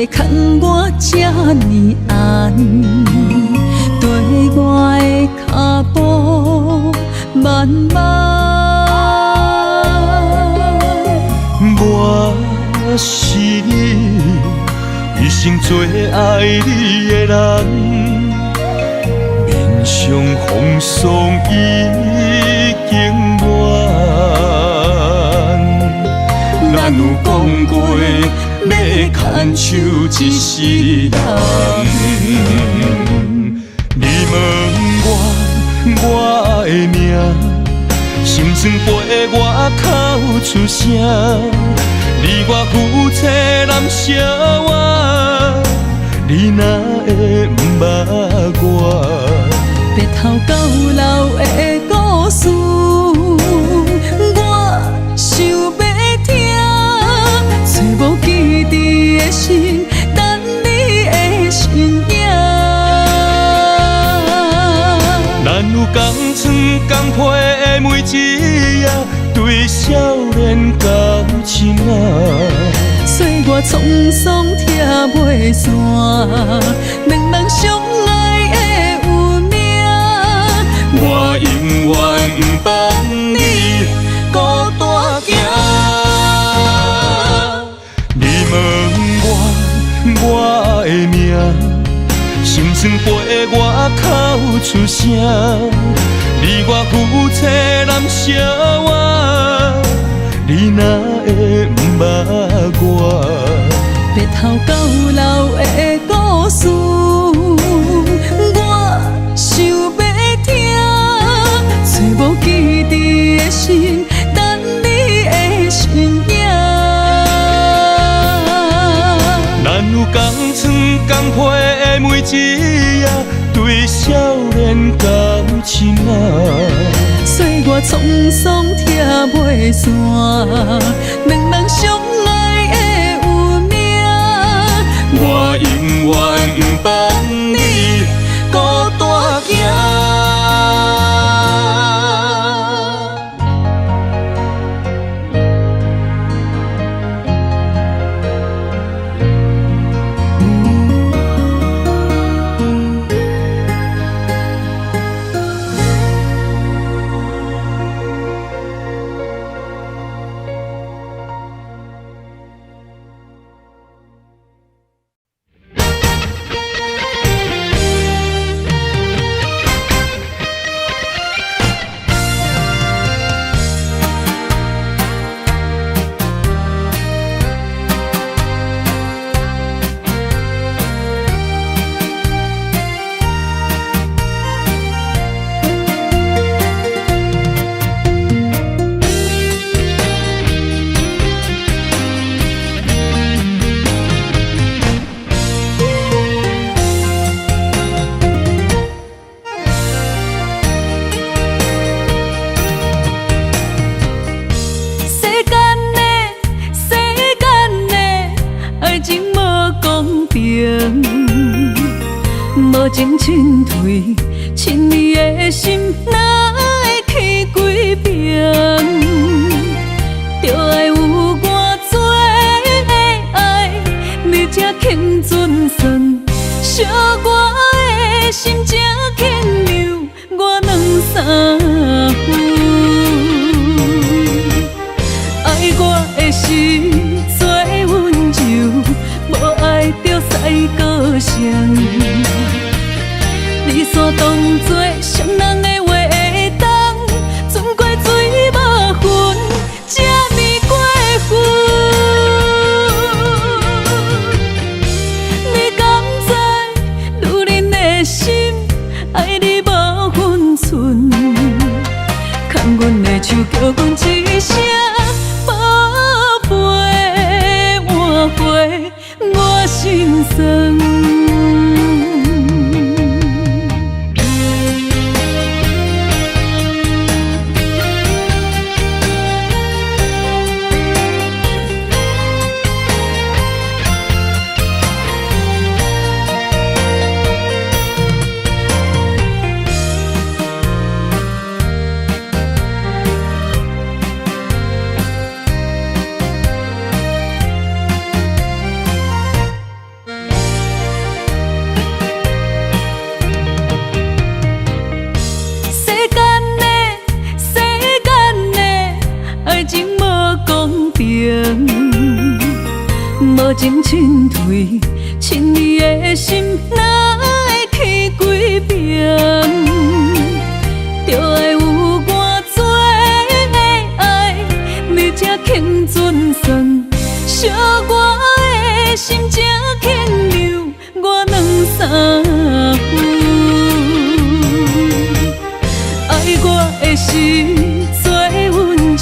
会牵我这呢暗，对我的脚步慢慢。我是你一生最爱你的人，面上风霜已经乱。咱有讲过要牵手一世人，你问我的命。心酸陪我哭出声，你我夫妻难相活，你哪会不捌我？白头到老的故事，我想要听，找无记忆的心，等你的身影。咱有同床同被的每一夜，对少年到深仔。岁月沧桑拆袂散，两人相爱的有命。我永远不放你孤单行。你问我的命。心酸陪我哭出声，你我夫妻难相活，你哪会不捌我？白头到老的故事，我想要听，找无记忆的心，等你的身影。咱有同床同被的每一夜，对少年到深仔。岁月沧桑拆袂散，两人相爱的有命。我永远不放你孤单行。无情劝退，亲你的心哪会起几遍？就爱有我做的爱，你才肯准算，惜我的心才肯留我两三分。爱我的心做温柔，无爱着使高声。你煞当作伤人的话会当，存过水无痕，这呢过分。你敢知女人的心爱你无分寸？牵阮的手叫阮一声宝贝，换回我心酸。平，无情进退，亲你的心哪会起几平？就爱有我做的爱，你才肯准算，惜我的心才肯留我2、3分。爱我的时做温柔，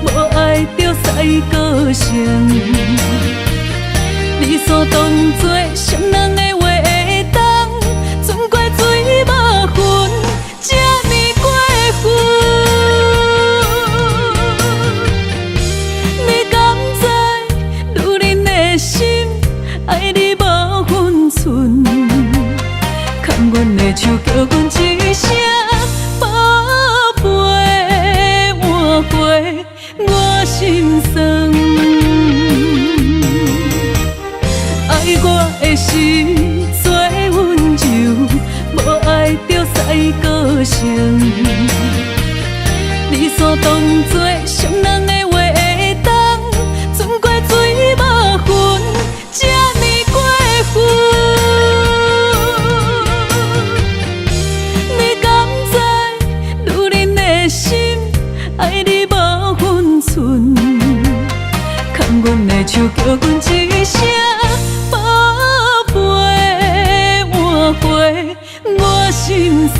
无爱着使高声。理所当作伤人的话会当，存怪水无份，这呢过分。你敢知女人的心爱你无分寸？牵阮的手叫阮一声宝贝，换回我心酸。爱我的时做温柔，无爱着使高声。理所当作伤人的话会当，存怪水无份，这呢过分。你敢知女人的心爱你无分寸？牵阮的手叫阮一声宝贝，换回我心酸。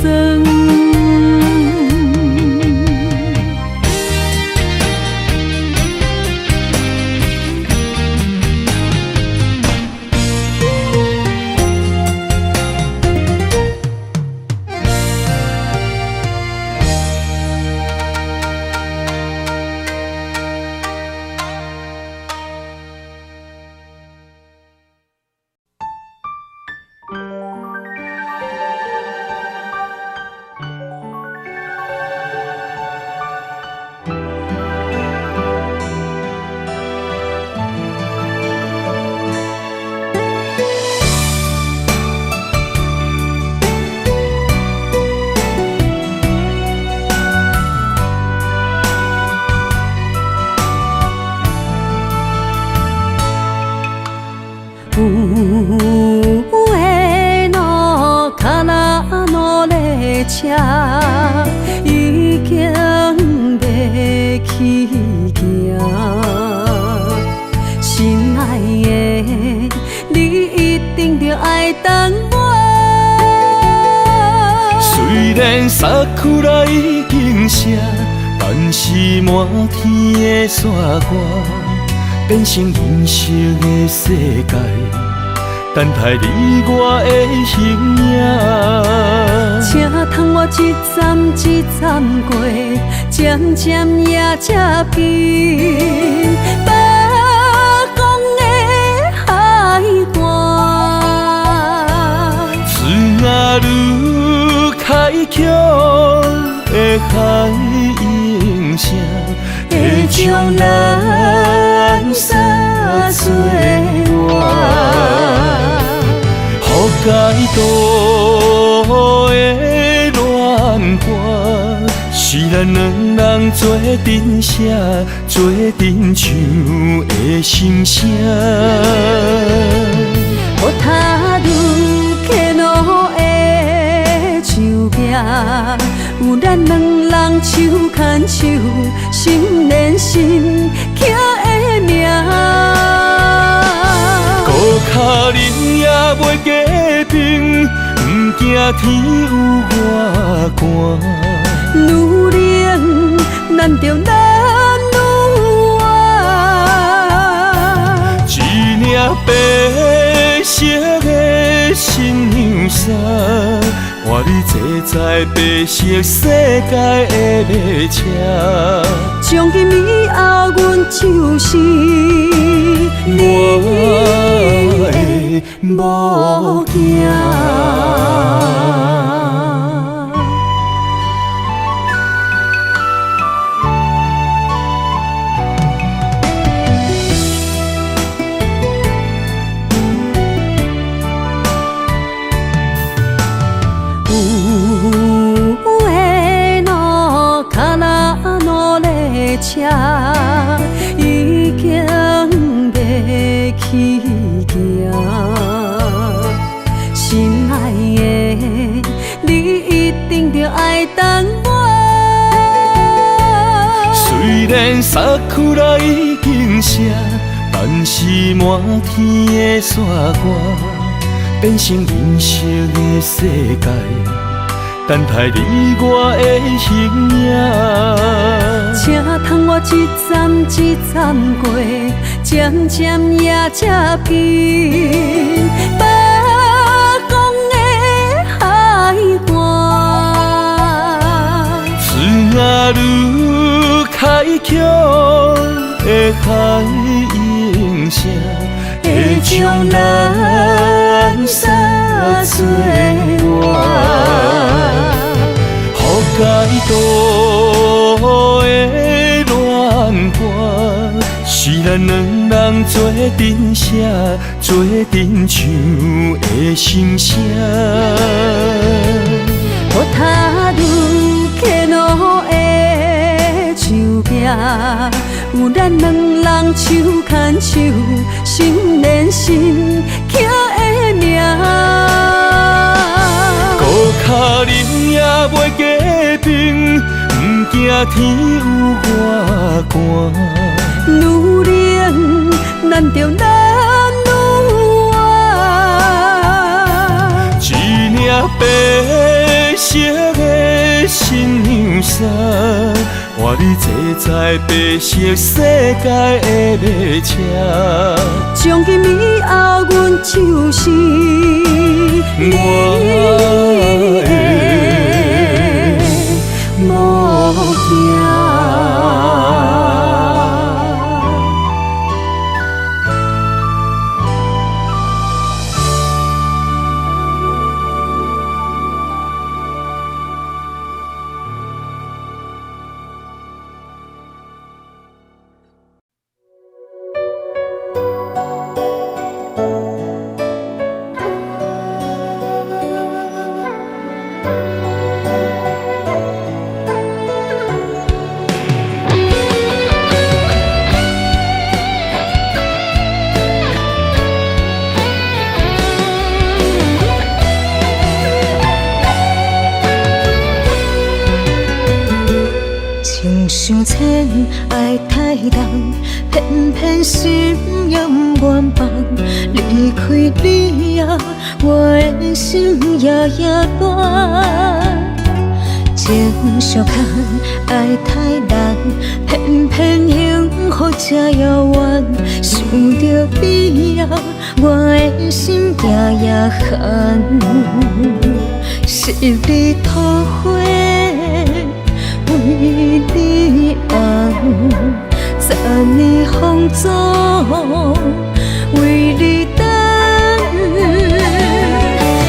车已经要起行，心爱的，你一定着爱等我。虽然萨库拉已经谢，但是满天的雪花变成银色的世界，等待你我的形影。请通我一站一站过，渐渐也才近北方的海岸。水啊愈开阔的海音声，会将咱撒做我。予解渡的恋歌，是咱两人做阵写，做阵唱的心声。雨塔愈起落的树壁，有咱两人手牵手，心连心刻的名。孤脚人也袂假平，不惊天有外寒。女人难着难女啊，一领白色的新娘衫，换你坐在白色世界的马车。从今以后，阮就是你的某囝。车已已经写，但是满天的线歌，变成银色的世界，等待你我的形影。请通我一站一站过，渐渐夜才近。北港的海岸，水啊愈开阔的海音声，会将咱三做伴。予解渡的恋歌，是咱两人做阵写，做阵唱的心声。我踏入客路的树壁，有咱两人手牵手，心连心刻的名。高脚忍也袂加冰，不惊天有外寒。愈冷，咱就难愈爱。一领白色的新娘衫，换你坐在白色世界的列车。从今以后，阮就是你的模样。想牵爱太重，偏偏心仍愿放。离开你后，我的心夜夜乱。情相牵爱太重，偏偏幸福这遥远。想着你后，我的心夜夜寒。是你土花。为你红，3年风中为你等。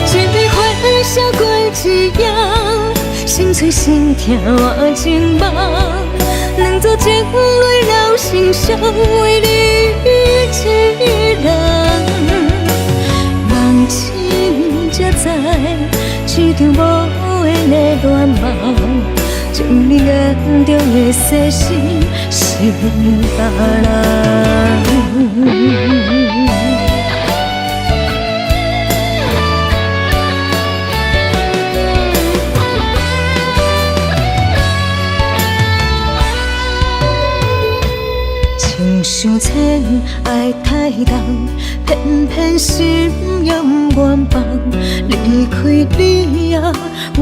一笔挥下过一夜，心碎心痛我情梦。两座情泪流心伤，为你一人。梦醒才知，一场无缘的恋梦。将你眼中的细心是别人。情想牵爱太重，偏偏心仍愿放。离开你后，我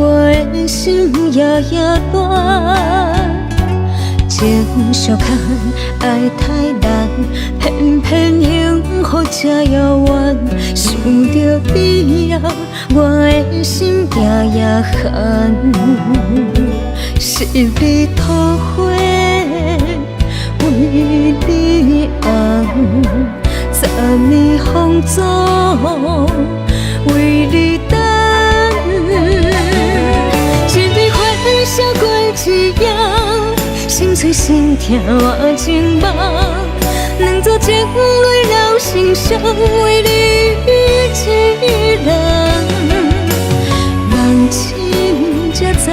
的心夜夜乱。情相牵爱太重，偏偏幸福这遥远。想着你后，我的心夜夜寒。是你土花。为你红，3年风中为你等。一笔挥下过一夜，心碎心痛我情梦。两座情泪流心伤，为你一人。梦醒才知，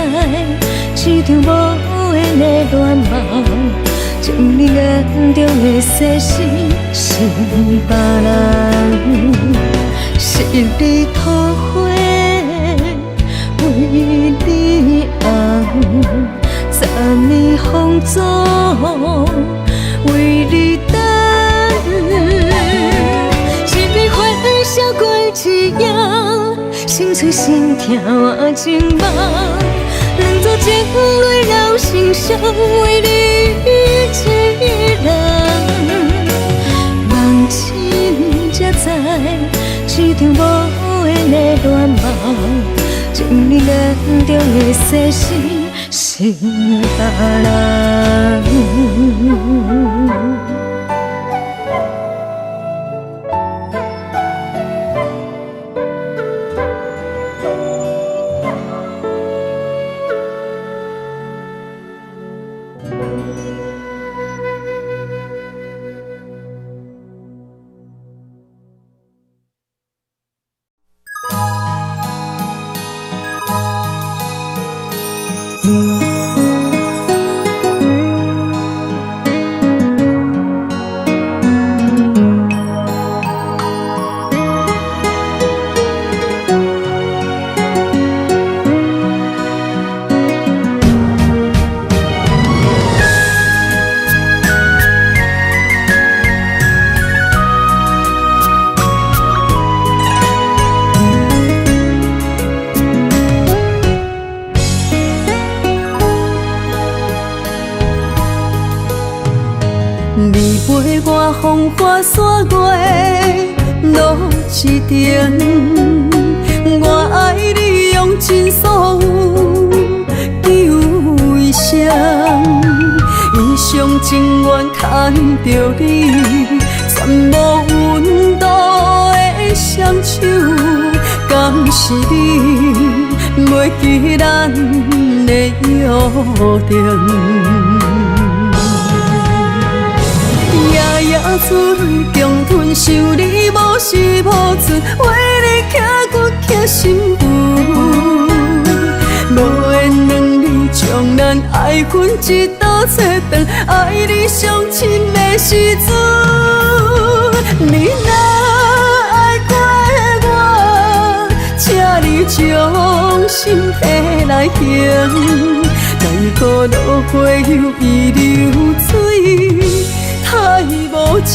一场无缘的恋梦。将你眼中的细心是别人，是你土花，为你红，3年风中为你等。一笔欢笑过一夜，心碎心痛换情梦。两座情泪绕心伤，为你一人。梦醒才知，一场无缘的恋梦，情你两中的世事，心别人。你陪我风花雪月路一程，我爱你用尽所有求一声，一生情愿牵着你，全无温度的双手，敢是你袂记咱的约定？夜珠泪中吞受你无时无寸，为你刻骨刻心魂。无缘两字将咱爱分一道切断，爱你上深的时阵，你若爱过我，请你将心体来行，奈何落花又易流水。太无情，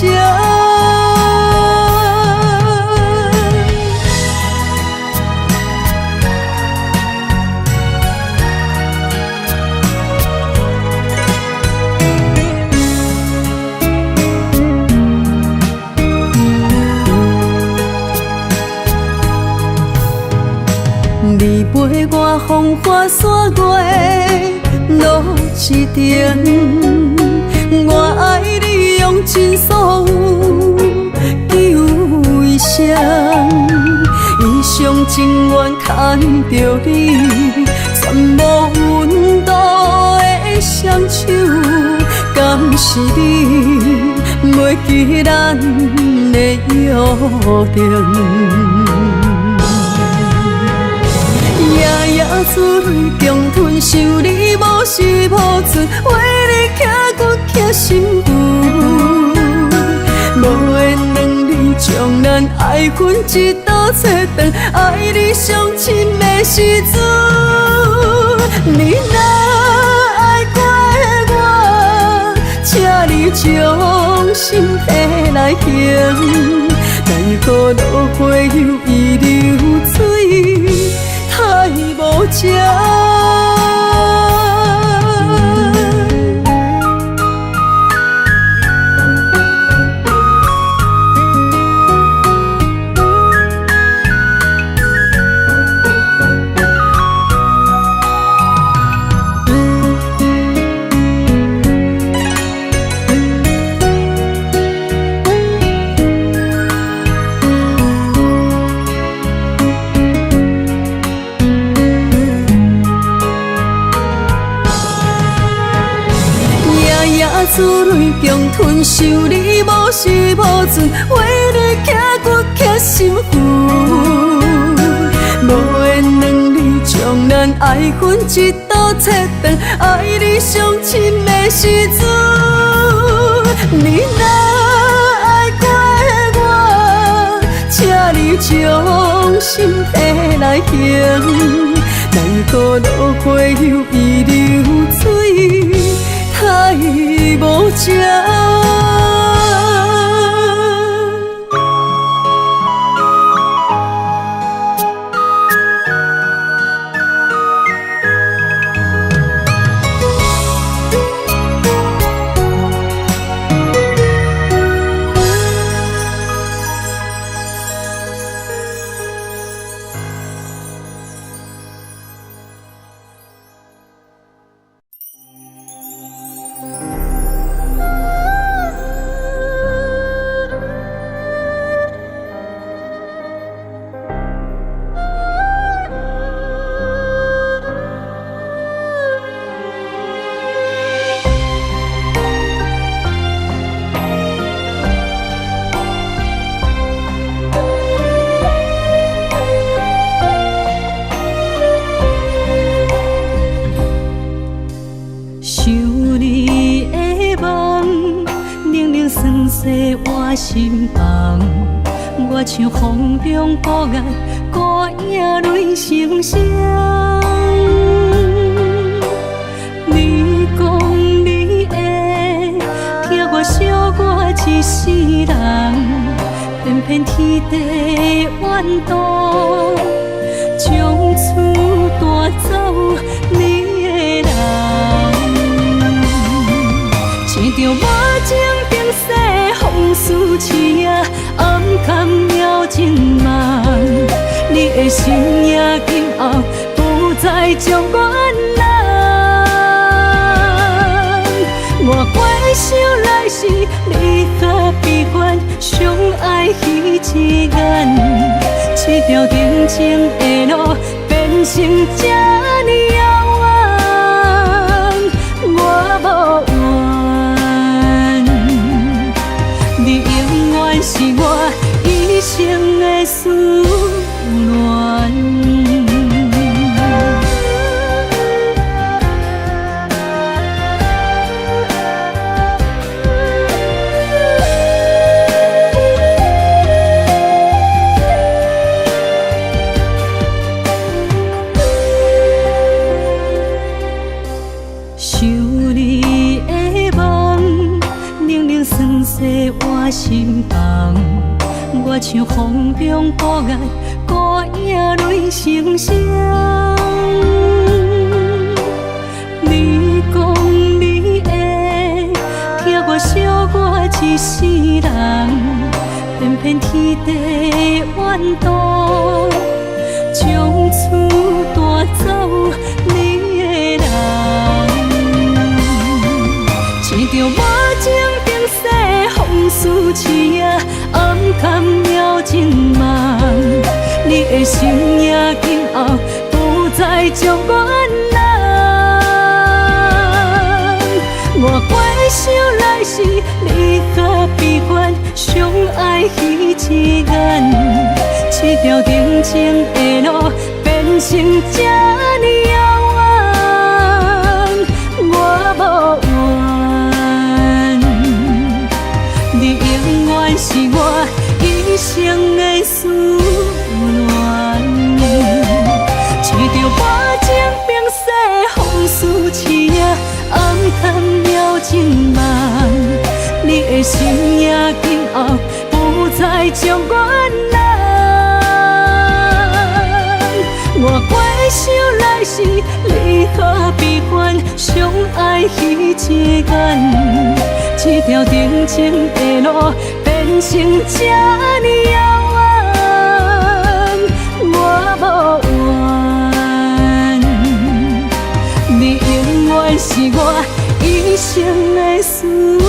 你陪我风花雪月路一程，我爱你用尽所有求一声，一生情愿牵着你，全无温度的双手，敢是你袂记咱的约定？夜夜珠泪中吞受你无时无寸，为你刻骨刻心魂。无缘两字将咱爱分一道切断，爱你上深的时阵，你若爱过我，请你将心体来行，奈何落花又易流水。太无情，珠泪中吞受你无时无寸，为你刻骨刻心魂。无缘两字将咱爱分一道切断，爱你上深的时阵，你若爱过我，请你将心体来行，奈何落花又易流水。太无情。酸涩我心房，我像风中孤雁，孤影泪成双。你讲你会听我惜我一世人，偏偏天地怨妒，将厝带走你的人。牵着无情冰雪风丝刺啊，暗藏了情梦。你的心也今后不再将我我怪想来时，你和悲欢相爱彼一眼，这条定情的路变成这呢遥远，我无怨。你永远是我一生的思恋。我心房，我像风中孤雁，孤影泪成双。你讲你会听我惜我一世人，偏偏天地怨妒，将厝带走你的人，牵着无情冰雪风丝刺啊，暗藏了情梦。你的心也今后不再将我我怪想来时，你和悲欢相爱彼一眼，这条定情的路变成这呢遥远，我无怨。你永远是我一生的思恋，牵着无情冰雪风丝刺啊，暗藏了情梦。你的心也今后不再将我我怪想来时，你和悲欢相爱彼一眼，这条定情的路变成这呢遥远，我无怨。你永远是我一生的思恋。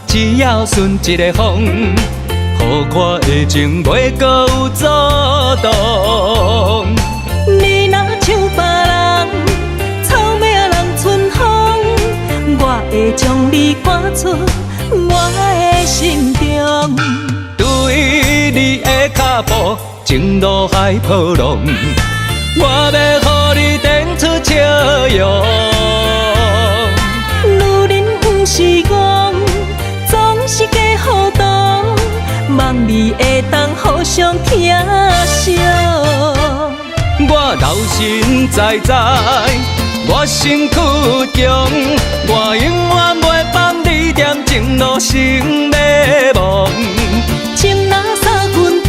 只要顺一个风，予我的情袂搁有阻挡。你若像别人，草莓啊人春风，我会将你赶出我的心中。对你的脚步，情路海波浪，我要予你展出笑容。女人不是我。是假糊涂，望你会当互相疼惜。我留心在在，我身躯强，我永远袂放你踮情路成迷梦。情若三分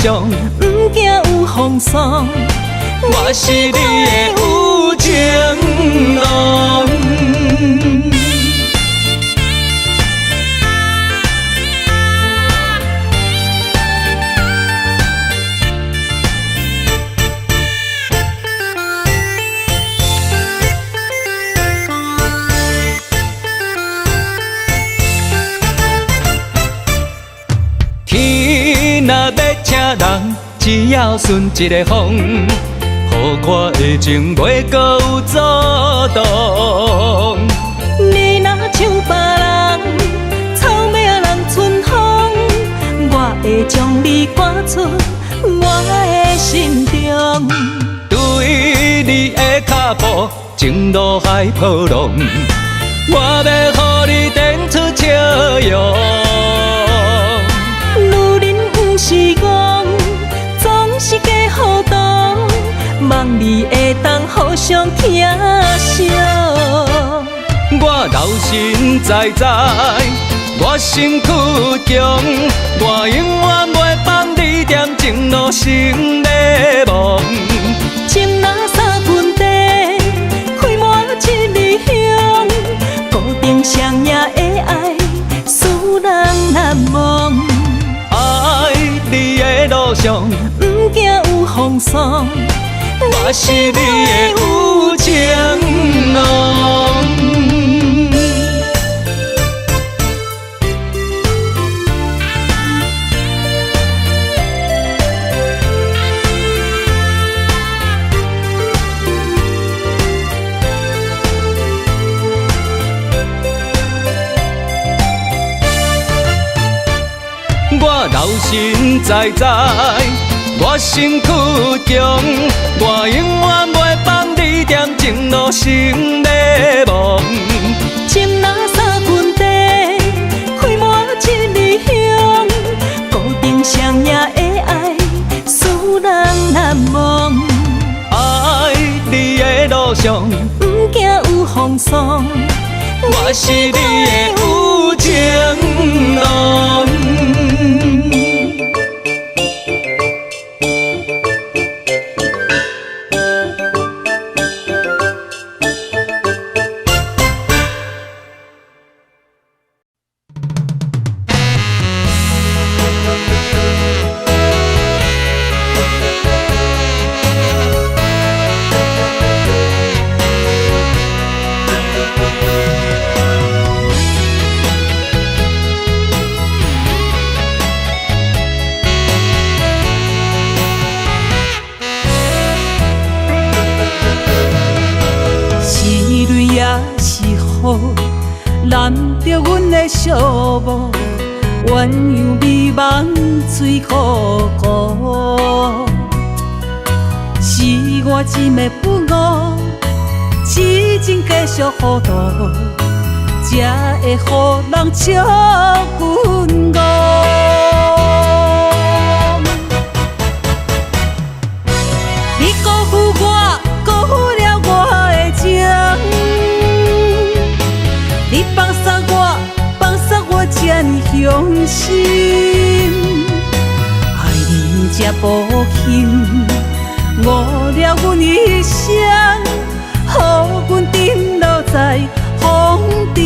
上，不惊有风霜。我是你的有情郎。天若要请人，只要顺一个风，予我的情袂搁有阻挡。你若像别人，草命人春风，我会将你赶出我的心中。对你的脚步，情路海波浪，我要予你展出笑容。是我，总是假糊涂，望你会当互相疼惜。我老实在在，我身躯强，我永远袂放你踮情路成迷梦。情若三分地，开满一里香，固定双赢的爱，使人难忘。你的路上，不惊有风霜，我是你的有情郎。我老实在在，我身躯强，我永远袂放你踮情路成迷梦。情若三分地，开满一里香，固定双赢的爱，使人难忘。爱你的路上，不惊有风霜，我是你的有情郎。揽着阮的寂寞，鸳鸯美梦水洘洘。是我一暝不误，痴情继续糊涂，才会予人笑阮误。你辜负我，辜负了我的情。你放杀我，放杀我这呢伤心，爱你这无幸，误了阮一生，予阮沉落在风尘。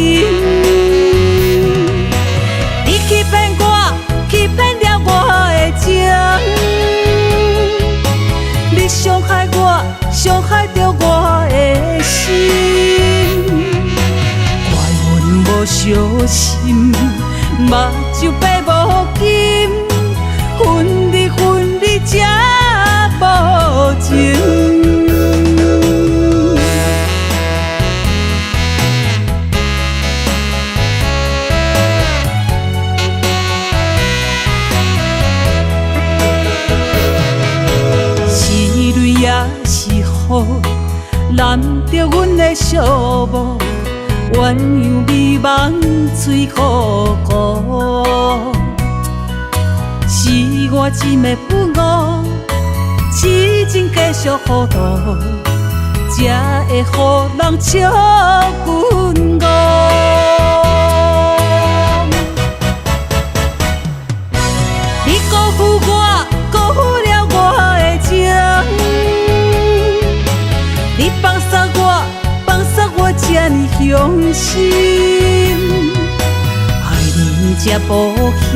你欺骗我，欺骗了我的情，你伤害我，伤害着我的心。无小心，目睭白无金，分离分离才无情。是泪也是雨，揽着阮的寂寞。鸳鸯美梦水洘洘，是我一暝不误，痴情继续糊涂，才会予人笑阮误。你辜负我，辜负放煞我这呢伤心，爱你这无幸，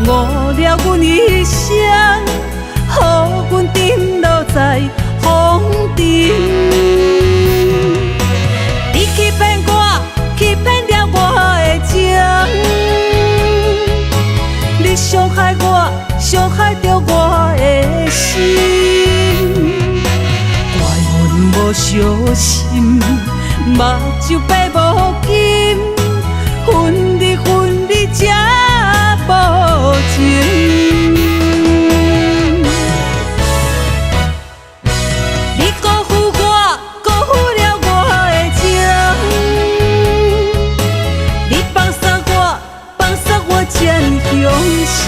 误了阮一生，予阮沉落在风尘。你欺骗我，欺骗了我的情，你伤害我，伤害着我的心。无小心，目睭白无金，分离才无情。你辜负我，辜负了我的情，你放煞我这呢伤心，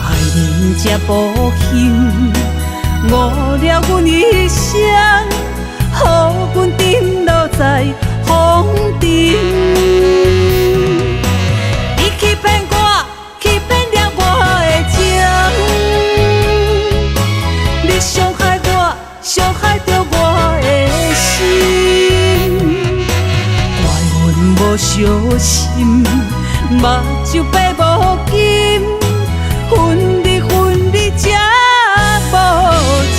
爱你这无幸。误了阮一生，予阮沉落在风尘。你欺骗我，欺骗了我的情，你伤害我，伤害着我的心。怪阮无小心，目睭白无金，分离才无情。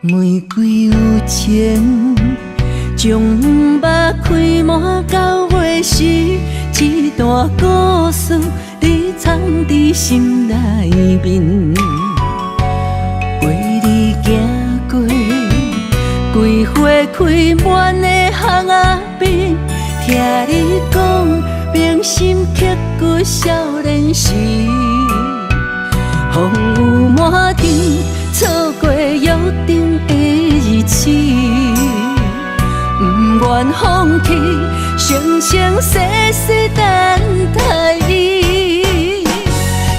玫瑰有情，将目开满到尾时，一段故事你藏伫心内面。为你行过桂花开满的巷仔边，听你讲铭心刻骨少年时，风雨满天。错过约定的日子，不愿放弃，生生世世等待你。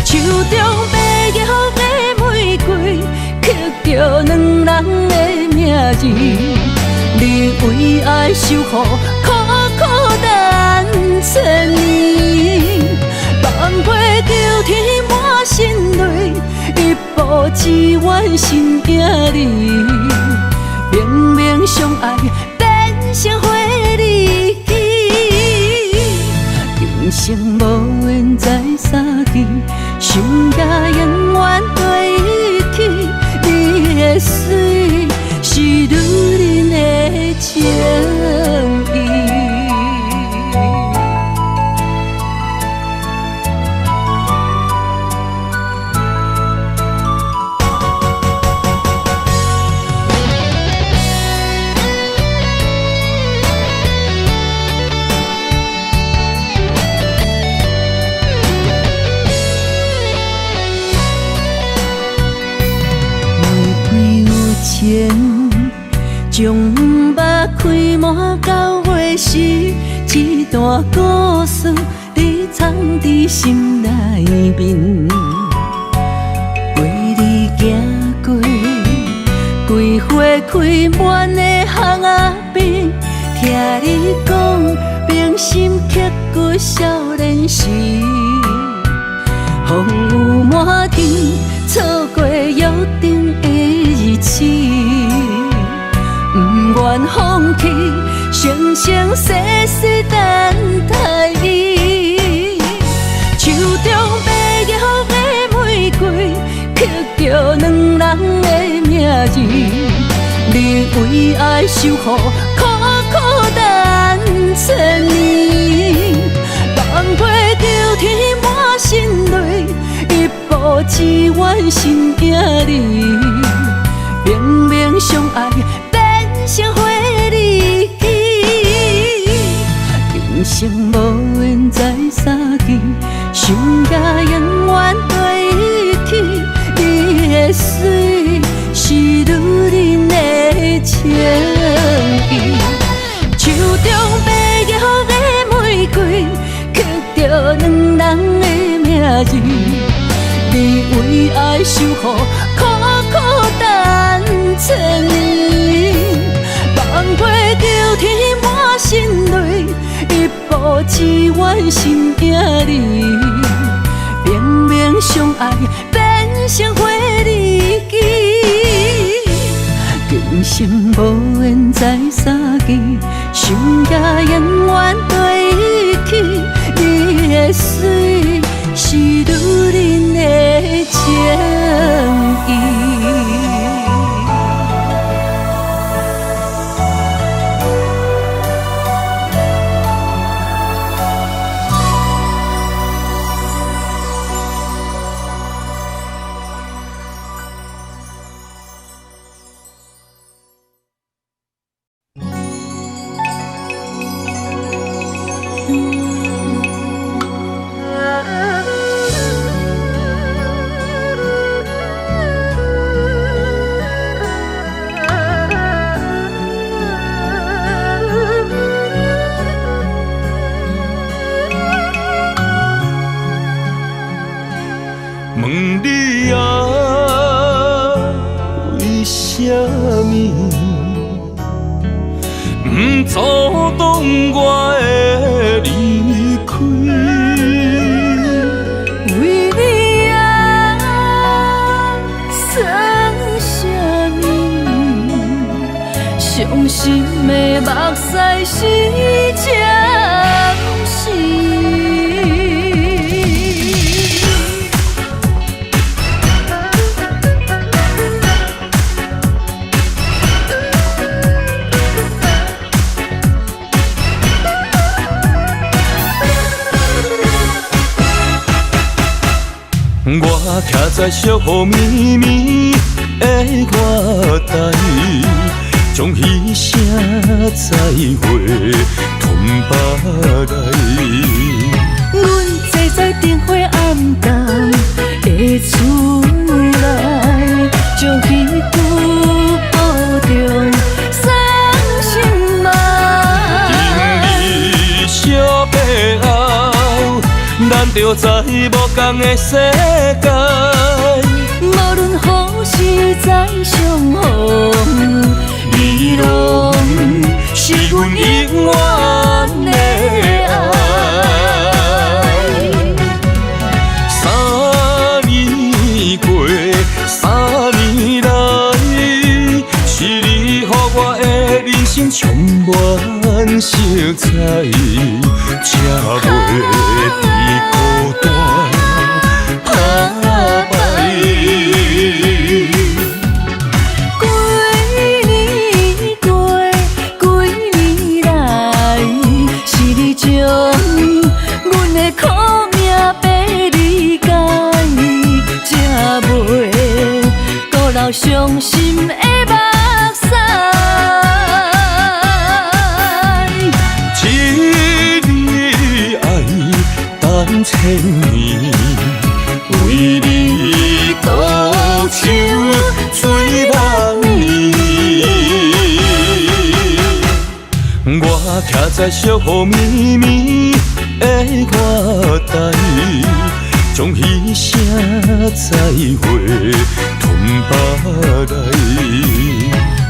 手中白摇的玫瑰，刻着两人的名字。你为爱守护，苦苦等千年，放袂着天满心泪。一步只愿心影里，明明相爱，变成花离奇。今生无缘再相见，想甲永远对起。你的水是女人的情意。将目开满到尾时，一段故事你藏伫心内面。为你行过桂花开满的巷仔边，听你讲铭心刻骨少年时，风雨满天，错过约定的日子。不愿放弃，生生世世等待你。手中白摇的玫瑰，刻着两人的名字。你为爱守护，苦苦等千年，放袂着天满心泪。一步一碗心惊你，明明相爱变成花日记，今生无缘再相见，想甲永远对起，你的水是女人的情意，手中白玉的玫瑰，刻着两人的名字。你为爱受苦，苦苦等千年，望过求天满心泪，一步一碗心惊你，明明相爱变成花日记，今生无缘再相见，想甲永远对起，你的水是女人的情意。问你啊，为什么不阻挡我的离开？为你啊，算什么？伤心的目屎是暂时。我徛在寂雨绵绵的月台，将彼声再会吞巴来。阮坐在灯火暗淡的厝内，将彼句保重送心内。今日惜别后，咱就在无同的世界。无论何时再相逢，你拢是阮永远的爱。3年过，3年来，是你予我的人生充满色彩，才袂伫孤单打败。几年过，几年来，是你将阮的苦命白理解，才袂孤留伤心的目屎。一日爱等千年，为你倒手水万年。我徛在寂雨绵绵的月台，将彼声再会吞巴来。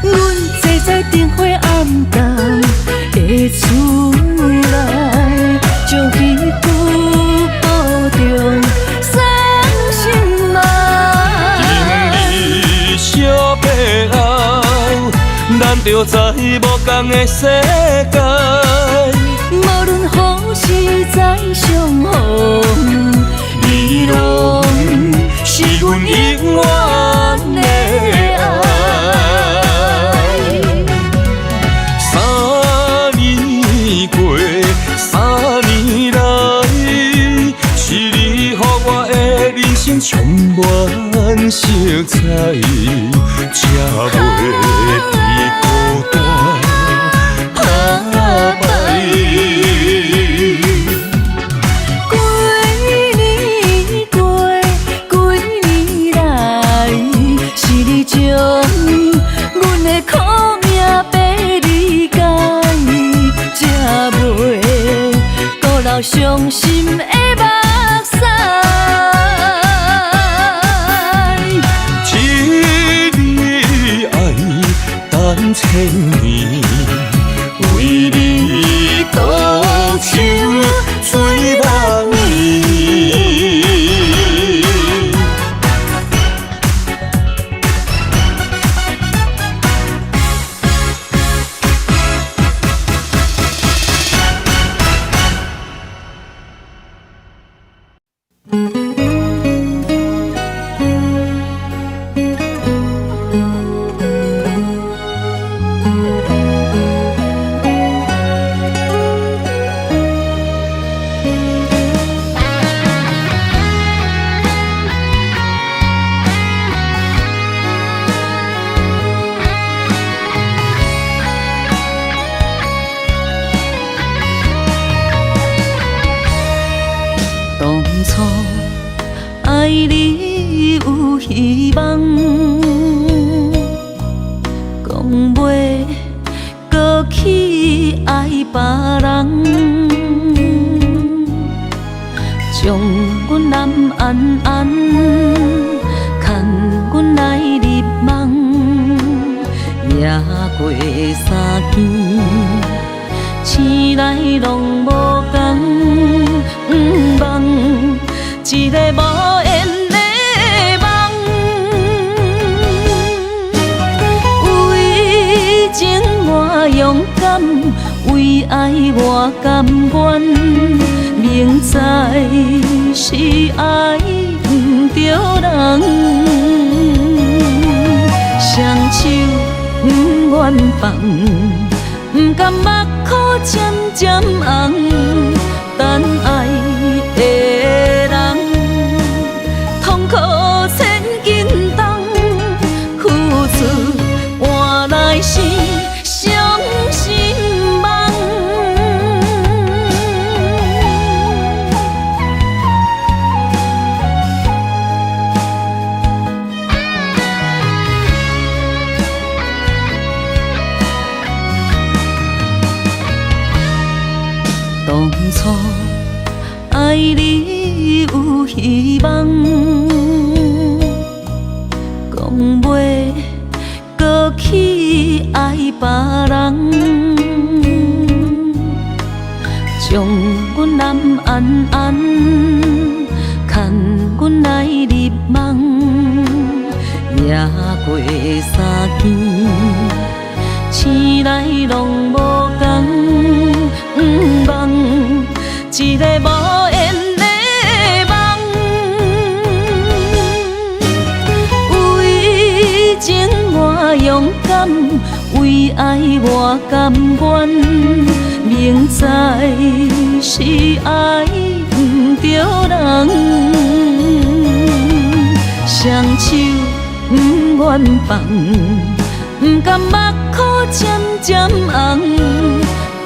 阮坐在灯火暗淡的厝内，将彼句保重送心内。今日惜别后，咱就在无同的世界。无论何时再相逢，你拢是阮永远的爱。3年过，3年来，是你予我的人生充满色彩，才袂被孤单打败。几年过，几年来，是你将阮的苦命白理解，才袂孤留伤心的目屎。一你的爱等千年，为你独唱醉梦暝。当初爱你有希望，讲袂过去爱别人，将阮难安安，牵阮来入梦，夜过三更，醒来拢无同。梦，一个无缘的梦，为情我勇敢，为爱我甘愿，明知是爱不着人，双手不愿放，不甘目眶渐渐红。等爱的人，痛苦千斤重，付出换来是伤心梦。当初爱你有希望，讲袂过去爱别人，将阮难安安，牵阮来入梦，夜过三更，醒来拢无同。梦，一个无缘的梦，为情我勇敢，为爱我甘愿，明知是爱不着人，双手不愿放，不甘目眶渐渐红。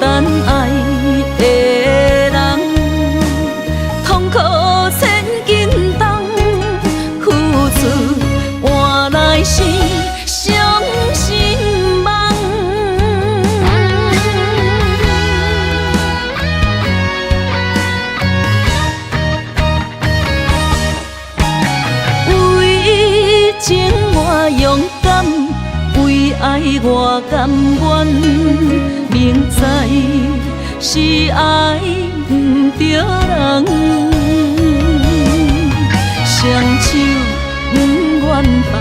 等爱的人，痛苦千斤重，付出换来是伤心梦。为情我勇敢，为爱我甘愿。明知是爱不着人，双手不愿放，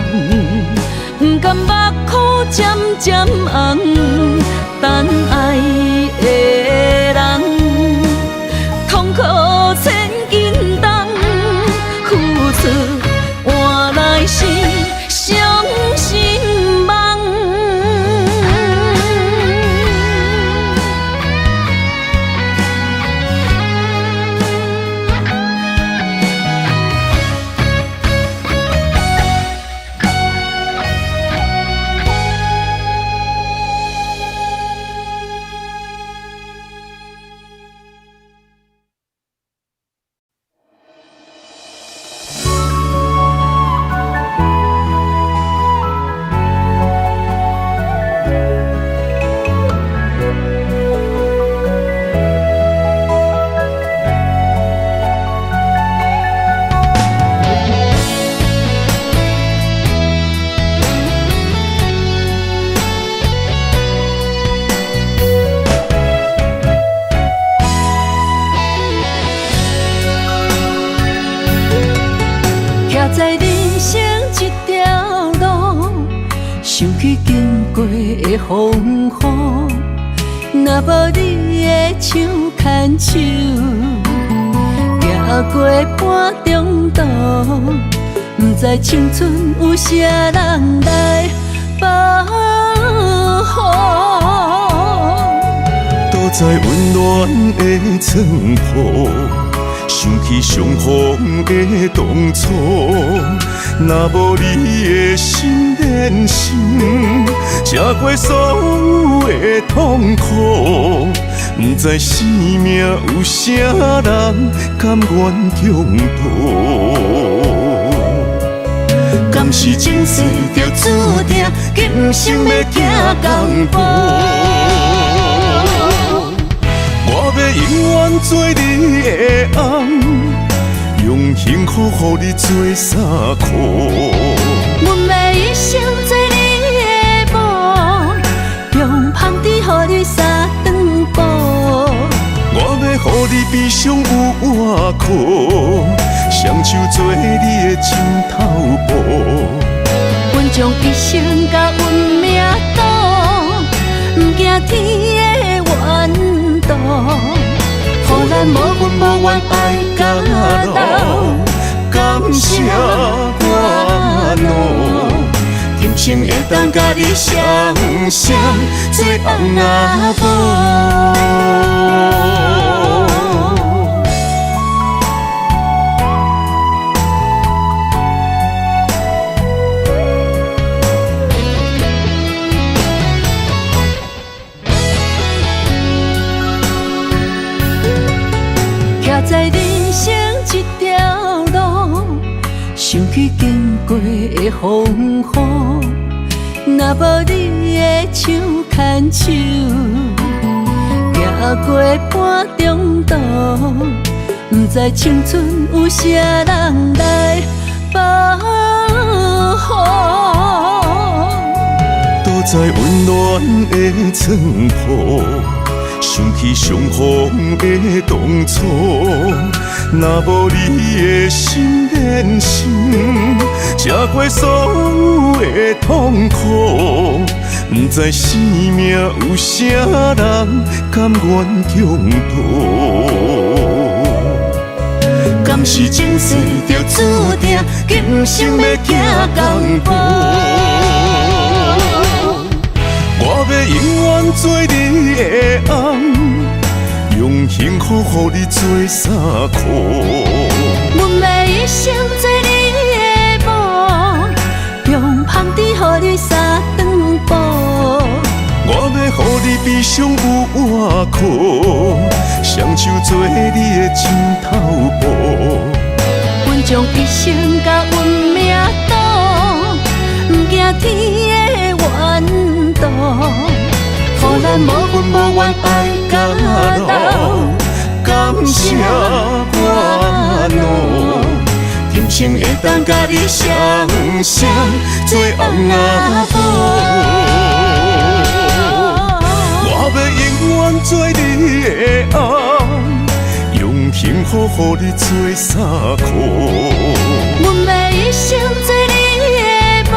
不甘目眶渐渐红。等爱的人，痛苦千斤重，付出换来是伤心梦。的风雨，若无你的手牵手，行过半中途，不知青春有啥人来保护。躲在温暖的床铺，想起相逢的当初，若无你的心连心，吃过所有的痛苦，不知生命有啥人甘愿共度。敢是前世就注定，今生要行共步。我要永远做你的翁，用幸福予你做衫裤。阮要一生做你的某，用香纸予你三顿补。我要予你悲伤有我靠，双手做你的枕头布。阮将一生甲运命赌，不惊天的怨妒。予咱无怨无怨爱到老，感谢我路，今生会当甲你双双做翁仔某。在人生这条路，想起经过的风雨，若无你的手牵手，行过半中途，不知青春有啥人来保护。躲在温暖的床铺，想起相逢的当初，若无你的心连心，吃过所有的痛苦，不知生命有啥人甘愿共度。敢是前世就注定，今生要行共步。我要永远做你的翁，用幸福予你做衫裤。阮要一生做你的某，用香纸予你三顿补。我要予你悲伤有我靠，双手做你的枕头布。阮将一生甲运命赌，不惊天的怨妒。予咱无怨无怨爱到老，感谢我路，今生会当甲你双双做翁仔某。我要永远做你的翁，用幸福予你做衫裤。阮要一生做你的某，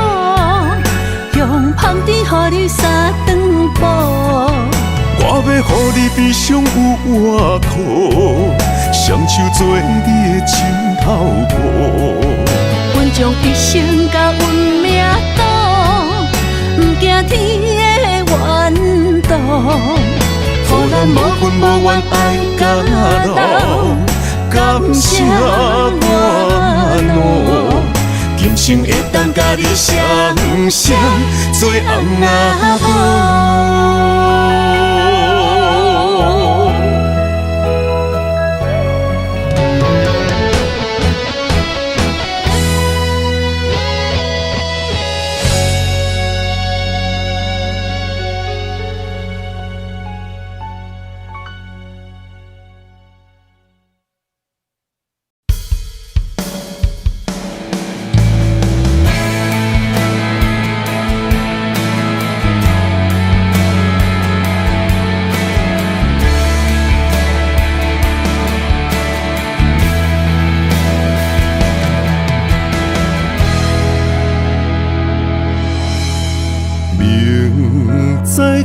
用香纸予你三顿补。我要予你悲伤有我靠，双手做你的枕头布。阮将一生甲运命赌，不惊天的怨妒。予咱无怨无怨爱到老，感谢我路，今生会当甲你双双做翁仔某。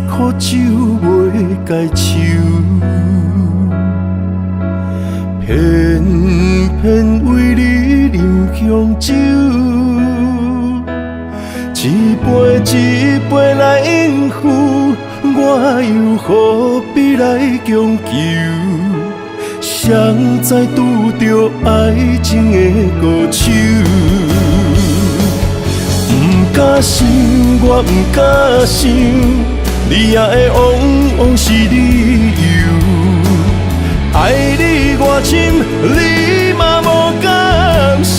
苦酒袂解愁，偏偏为你饮香酒，一杯一杯来应付，我又何必来强求？谁知拄着爱情的高手？不敢想，我不敢想，你也会往往是理由。爱你偌深，你嘛无感受。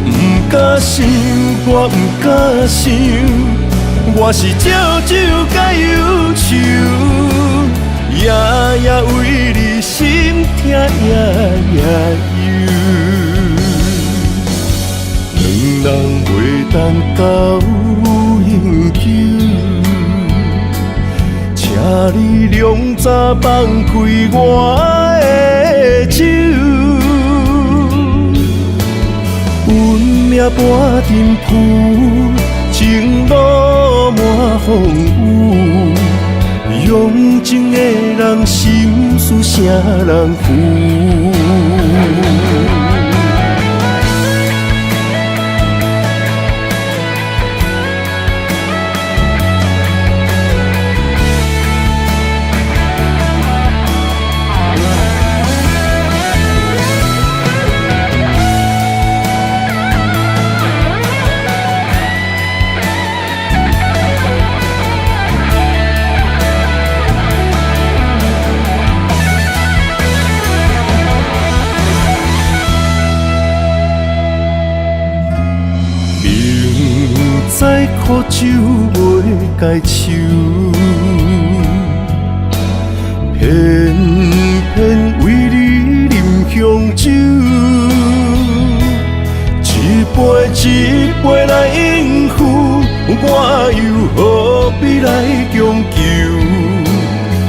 不敢想，我不敢想，我是少酒甲忧愁，夜夜为你心痛夜夜忧。两人袂当到永久，请你两早放开我的手，运命半阵浮，情路满风雨，用情的人心事谁人负？知苦酒袂解愁，偏偏为你饮香酒，一杯一杯来应付，我又何必来强求？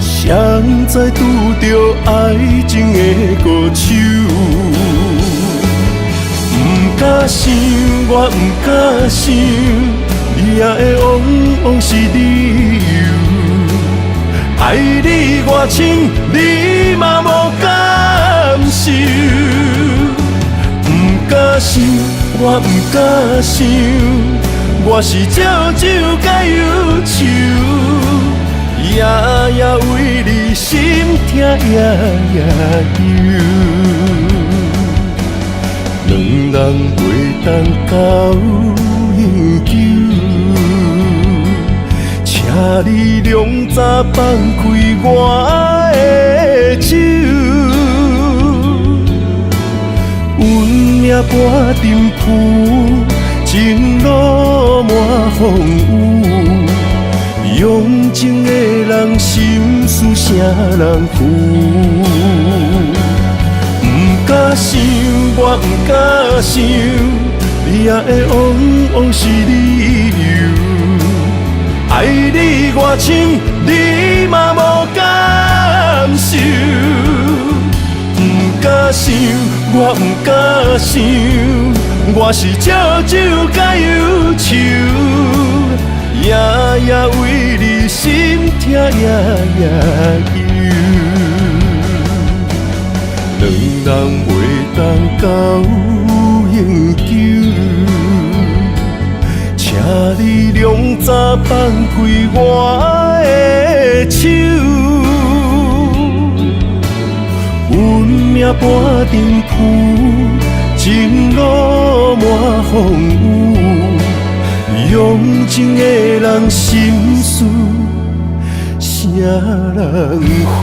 谁知拄着爱情的高手？不敢想，我不敢想，你也会往往是理由。爱你偌深，你嘛无感受。不敢想，我不敢想，我是少酒甲忧愁，夜夜为你心痛夜夜忧。两人袂当到永久，请你两早放开我的手，运命半阵浮，情路满风雨，用情的人心事谁人负？不敢想，我不敢想，你也会往往是理由。爱你偌深，你嘛无感受。不敢想，我不敢想，我是少酒甲忧愁，夜夜为你心痛夜夜忧。两人袂当到永久，请你两早放开我的手，运命半阵浮，情路满风雨，用情的人心事谁人负？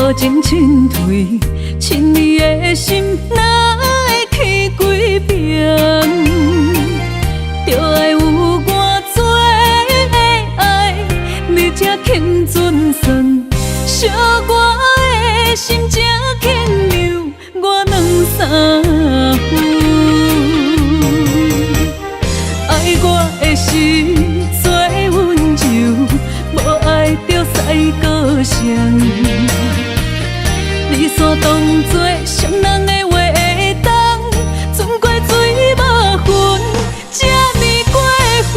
无情劝退，亲你的心哪会去几遍？就爱有偌多的爱，你才肯准算，惜我的心才肯留我2、3分。爱我的心做温柔，无爱着使高声。你煞当作伤人的话会当，存过水无痕，这呢过分。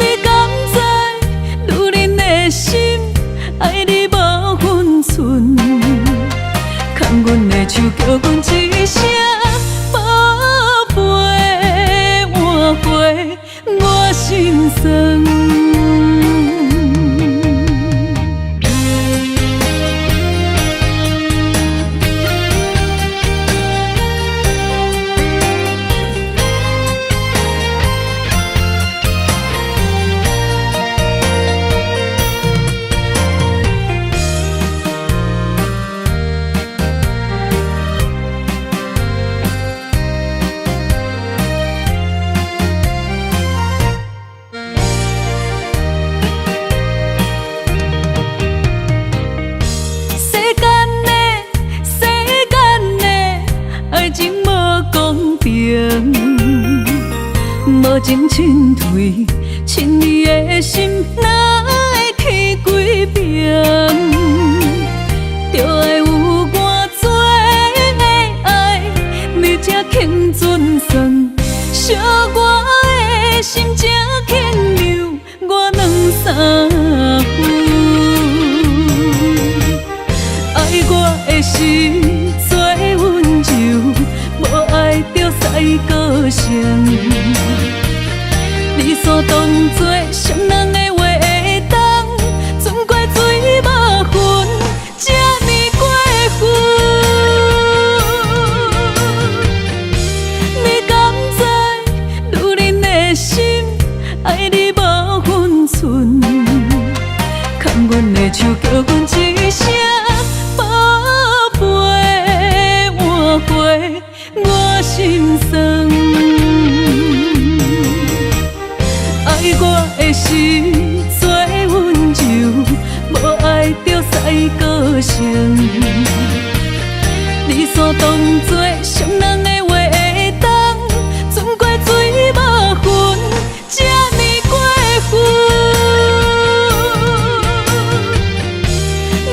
你敢知女人的心爱你无分寸？牵阮的手叫阮一声宝贝，换回我心酸。无情劝退，亲你的心哪会去几遍？就爱有偌多的爱，你才肯准算，惜我的心才肯留我2、3分。爱我的心做温柔，无爱着使高声。你煞当作伤人的话会当，存过水无痕，这呢过分。你敢知女人的心爱你无分寸？牵阮的手叫阮一声宝贝，换回我心酸。爱我的心做温柔，无爱着使高声。你煞当作伤人的话会当，存过水无痕，这呢过分。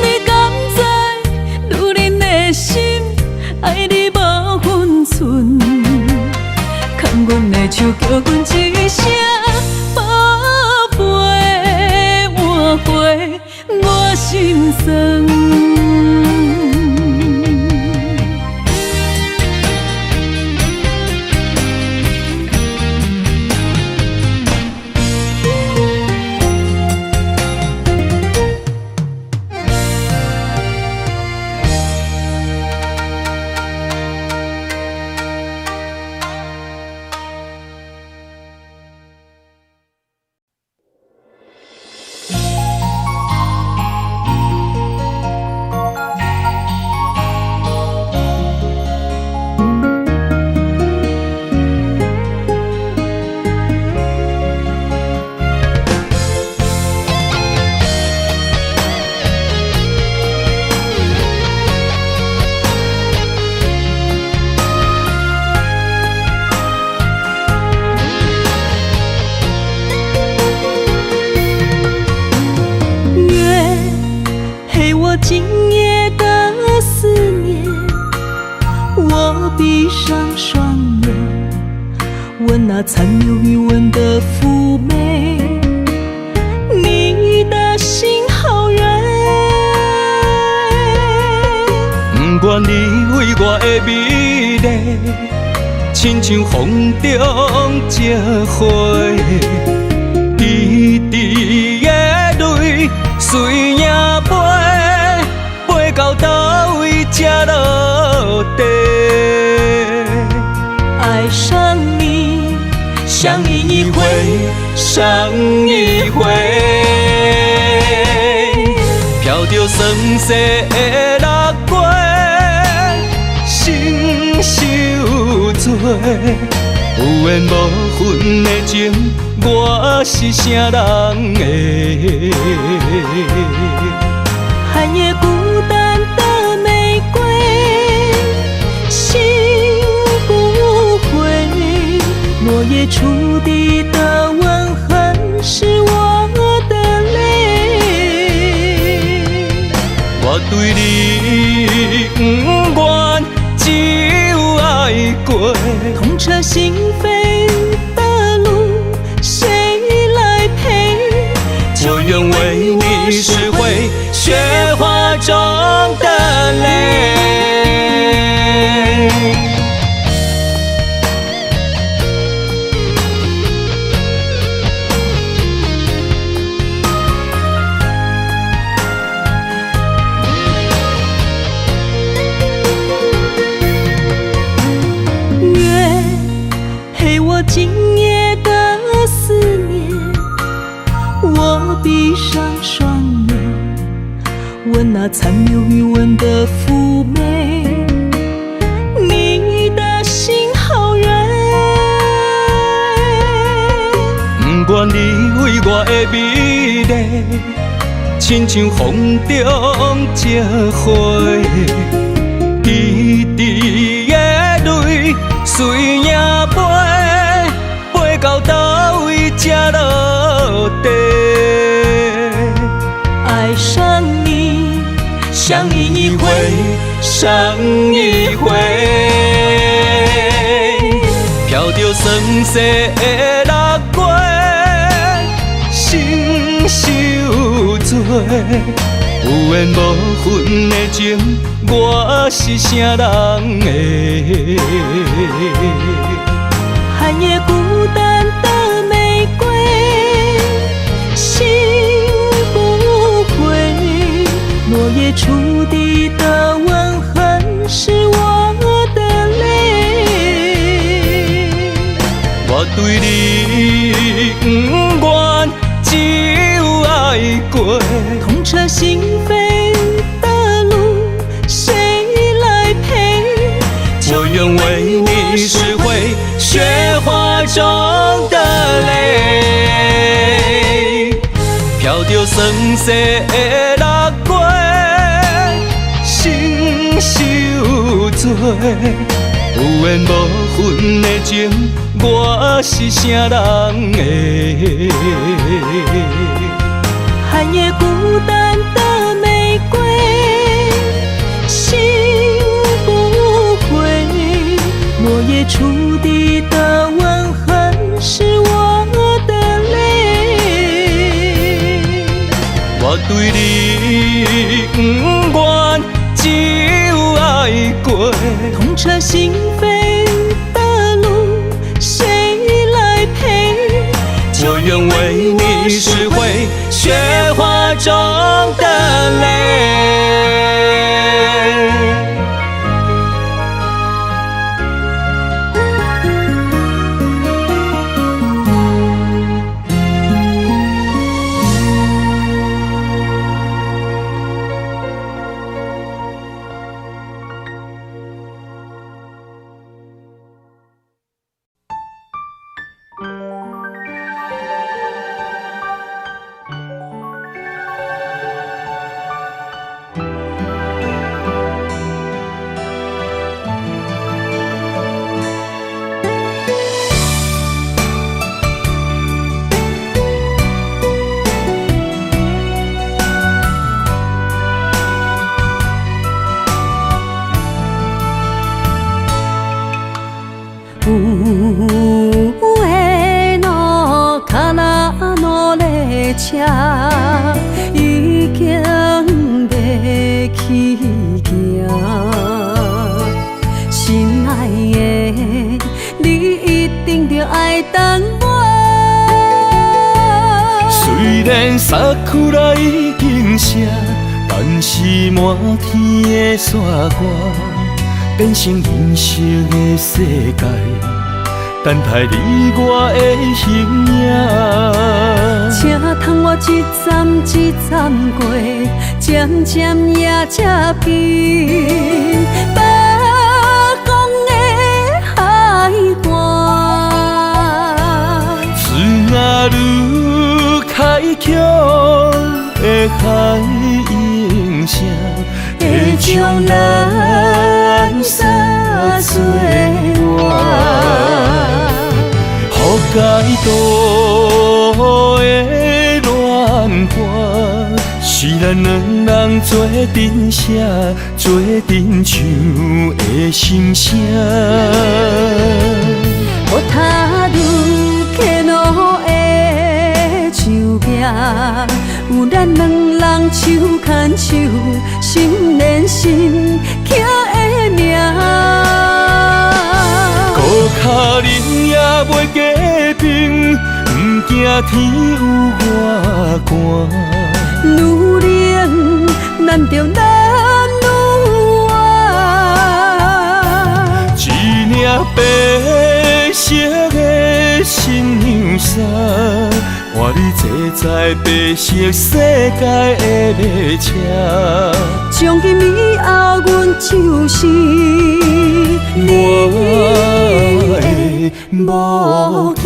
你敢知女人的心爱你无分寸？牵阮的手叫阮一声宝贝，换回我心酸。今夜的思念，我闭上双眼，闻那残留余温的妩媚，你的心好远。不愿你为我的美丽，亲像风中一花，滴滴的泪随影飞。到倒位才落地，爱上你，相依一回，伤一回。着酸涩的六月，心受罪。有缘无份的情，我是啥人的？寒夜孤单的玫瑰，醒不回。落叶触地的吻痕，是我的泪。我对你不愿，只有爱过。痛彻心扉的路，谁来陪？就愿为你拾回雪花中的泪。月陪我今夜的思念，我闭上双眼，闻那残留余温的妩媚。你的心好远，不愿你为我的美丽，亲像风中一花，滴滴的泪随影飞，飞到倒位才落地。爱上你，相依一回，伤一回，飘着酸涩的六月，心受罪。有缘无份的情，我是啥人的？寒夜孤单的玫瑰，醒不回。落叶触地的吻痕，是我的泪。我对你不愿，只有爱过。痛彻心扉的路，谁来陪？就愿为你拾回雪花中的泪，飘着酸涩的六月，心受罪。有缘无份的情，我是啥人的？寒夜孤单的玫瑰，醒不回。落叶触地的吻痕，是我的泪。我对你不愿，只有爱过。痛彻心扉的路，谁来陪？就愿为你拾回雪花中的泪。上の空の列車已經要起行，心愛的你一定着愛等我。虽然桜已經謝，但是滿天的雪花變成銀色的世界，等待你我的形影。请通我一站一站过，渐渐也才平。北方的海岸，水若愈开阔的海音声，会将咱撒做伴。予解渡的恋歌，是咱两人做阵写，做阵唱的心声。我踏入客路的树壁，有咱两人手牵手，心连心刻的名。孤脚人也袂加冰，不惊天有外寒。女人难着男女爱，一领白色的新娘衫，换你坐在白色世界的列车。从今以后，阮就是我的某囝。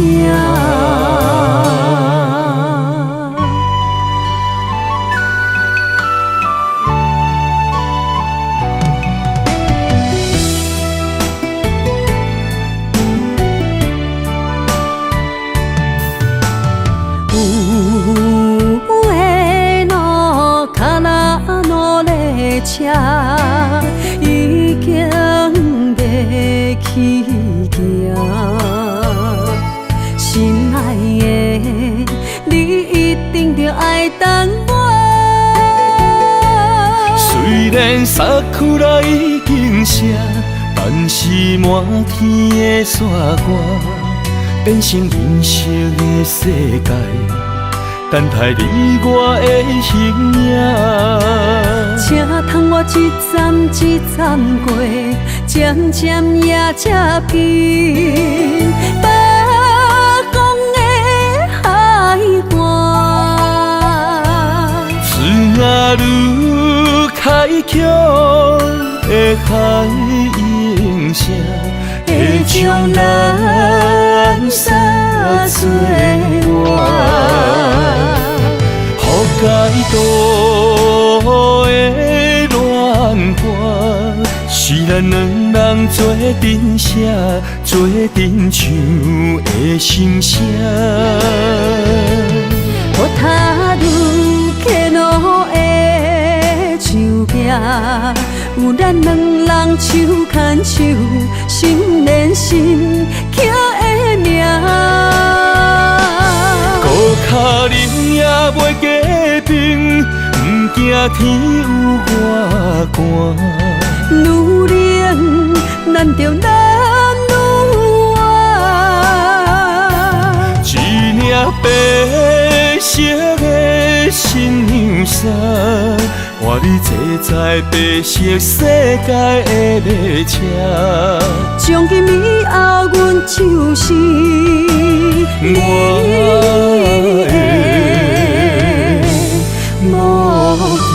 车已经要起行，心爱的，你一定着爱等我。虽然衫裤内已经湿，但是满天的雪花变成银色的世界，等待你我的形影。请通我一站一站过，渐渐也才平。北方的海岸，水若愈开阔的海音声，会将咱撒做伴。予解渡的恋歌，是咱两人做阵写，做阵唱的心声。我踏入客路的树壁，有咱两人手牵手，心连心刻的名。孤脚人也袂加冰，不惊天有外寒。女人难着男女爱，一领白色的新娘衫，换你坐在白色世界的列车。从今以后，阮就是我的某囝。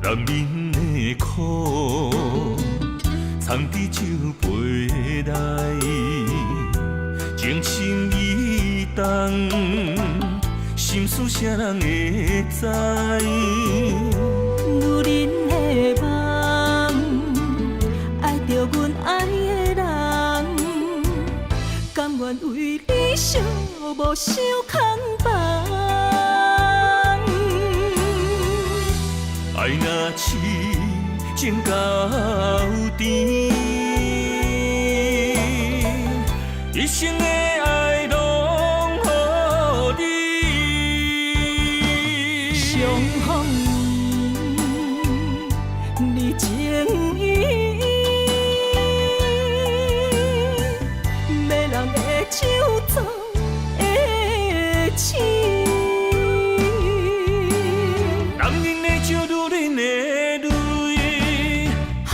男人的苦，藏伫酒杯内，情深意重，心事谁人会知？女人的梦，爱着阮爱的人，甘愿愿为你寂寞守空房。爱若痴情到底，一生的爱拢予你。相逢你情意，迷人的酒糟的痴。男人的酒，女人的泪，互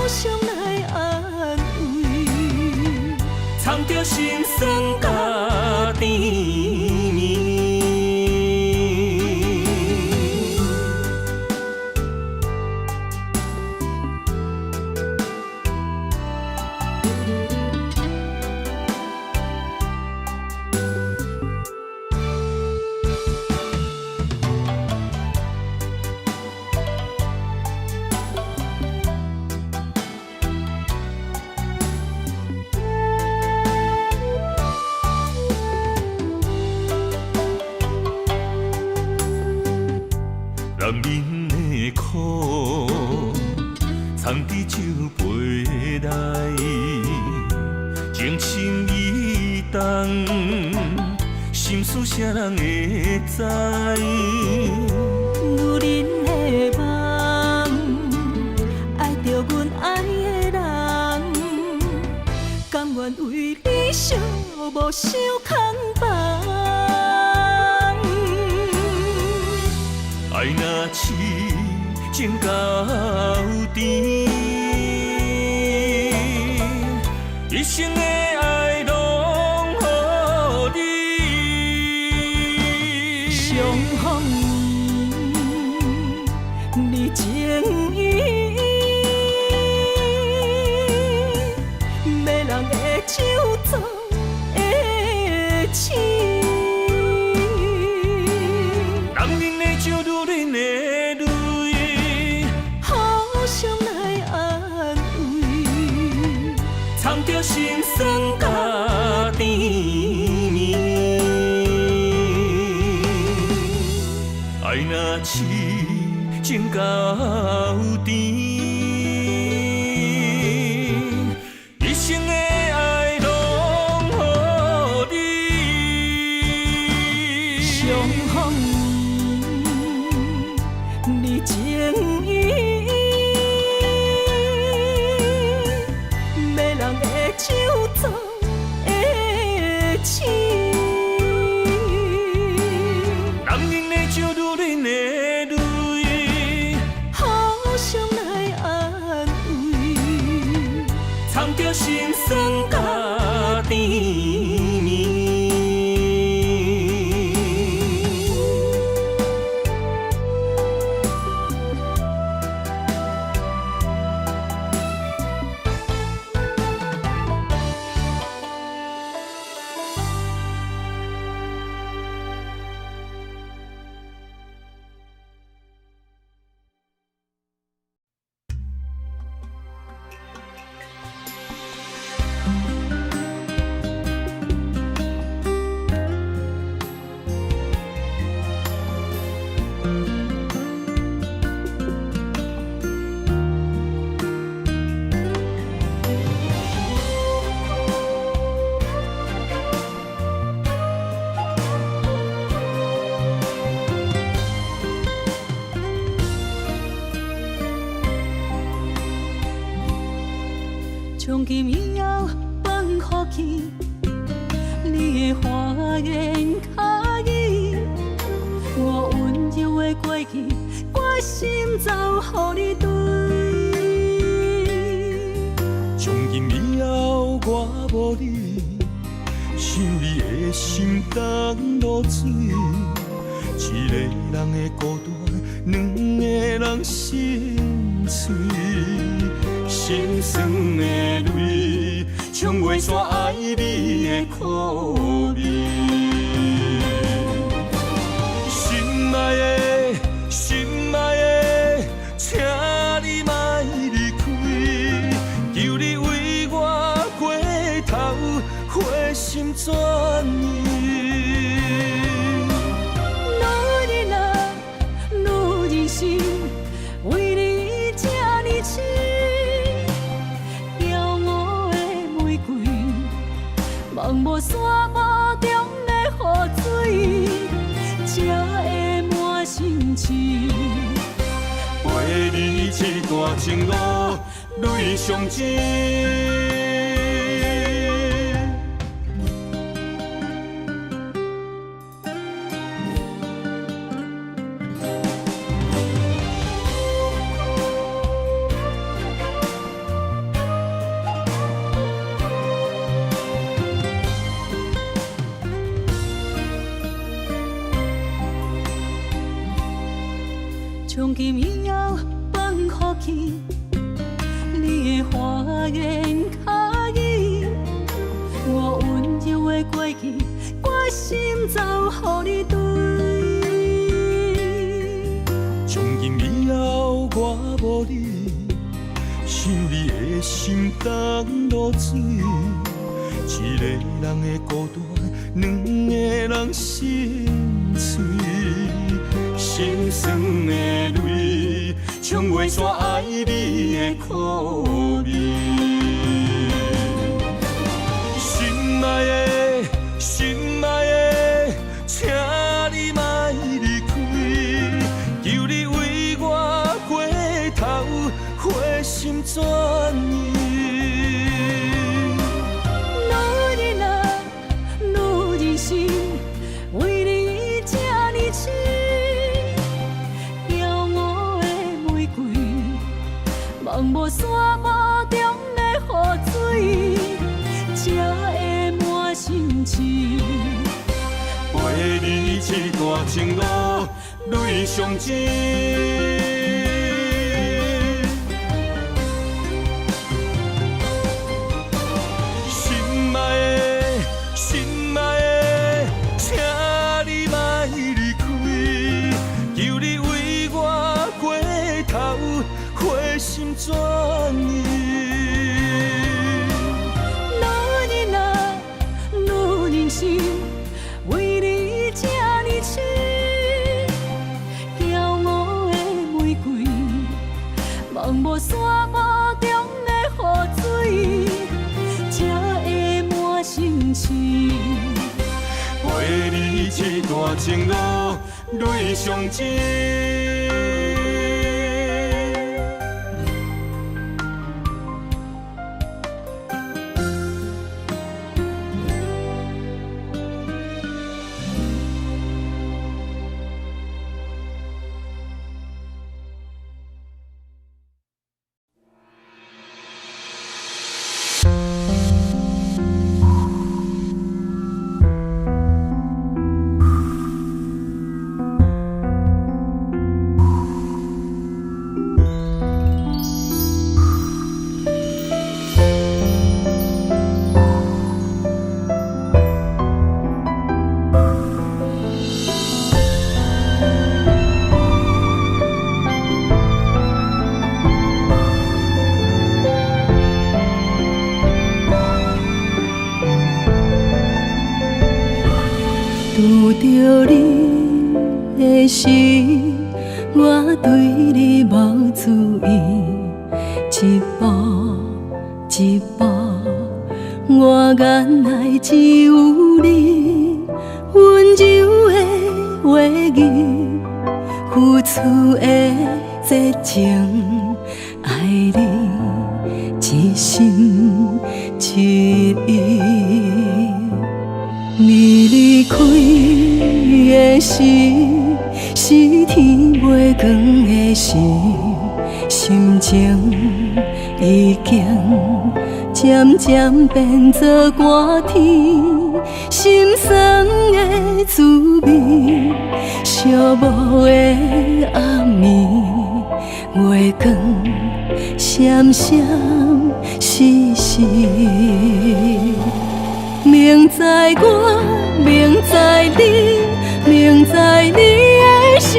相来安慰，藏着心酸甲甜蜜。男人的苦，藏伫酒杯内，情深意重，心事谁人会知？女人的梦，爱着阮爱的人，甘愿为你寂寞守空房。爱若痴情到底，一生的爱拢予你。相逢你情意，迷人的酒糟的痴。男人的酒，女人的泪，互相来安慰，藏着心酸甲甜蜜。爱若痴情到底，一生的爱拢予你。相逢你情意，迷人的酒糟的痴。男人的酒，女人的泪，互相来安慰，藏着心酸甲甜蜜。从今以后放予去，你的花言巧语，我温柔的过去，我心走予你对。从今以后我无你，想你的心重落水。一个人的孤单，两个人心碎。心酸的泪，冲袂煞爱你的苦味。心爱的，心爱的，请你莫离开，求你为我回头。心全意。女人啊，女人心，为你这呢痴，骄傲的玫瑰，茫无沙漠中的雨水，才会满心痴。陪你这段情路，泪上甜。从今以后放乎去，你的花言巧语，我温柔的过去，我心早予你对。从今以后我无你，想你的心当落水。一个人的孤单，两个人心碎。心酸的泪，冲袂煞爱你的苦味。心爱的，心爱的，请你莫离开，求你为我回头，回心转意。女人啊，女人心，为你这呢痴。茫无沙漠中的雨水，才会满心痴。陪你这段情路，泪上甜。心爱的，心爱的，请你莫离开，求你为我回头。回心转意。女人啊，女人心，为你这呢痴。骄傲的玫瑰，茫无沙漠中的雨水，才会满心痴。陪你这段情路，泪上甜。拄着你的时，我对你无注意，一步一步，我眼内只有你温柔的话语，付出的热情，爱你一心一意。你离开的时，是天袂光的时，心情已经渐渐变作寒天，心酸的滋味，寂寞的暗暝，月光闪闪烁烁。明知我，明知你，明知你的心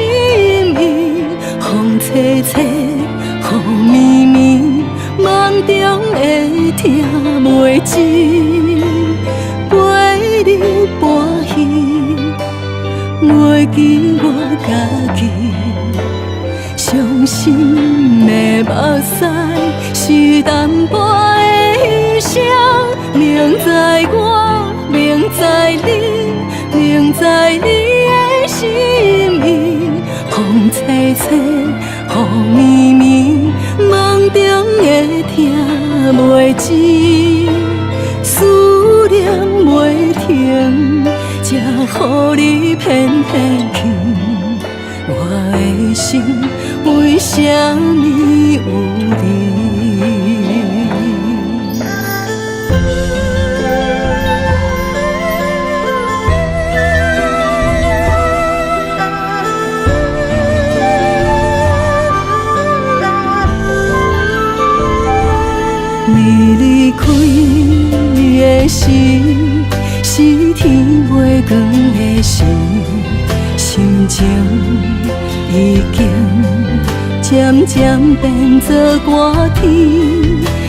意，风吹吹，雨绵绵，梦中会听袂真。记我家己，伤心的目屎是淡薄的牺牲。明知我，明知你，明知你的心意，风吹吹，雨绵绵，梦中会听袂止，思念袂停，才予你偏偏去。我的心为什么有你？你离开的时，是天袂光的时，心情已经渐渐变作寒天，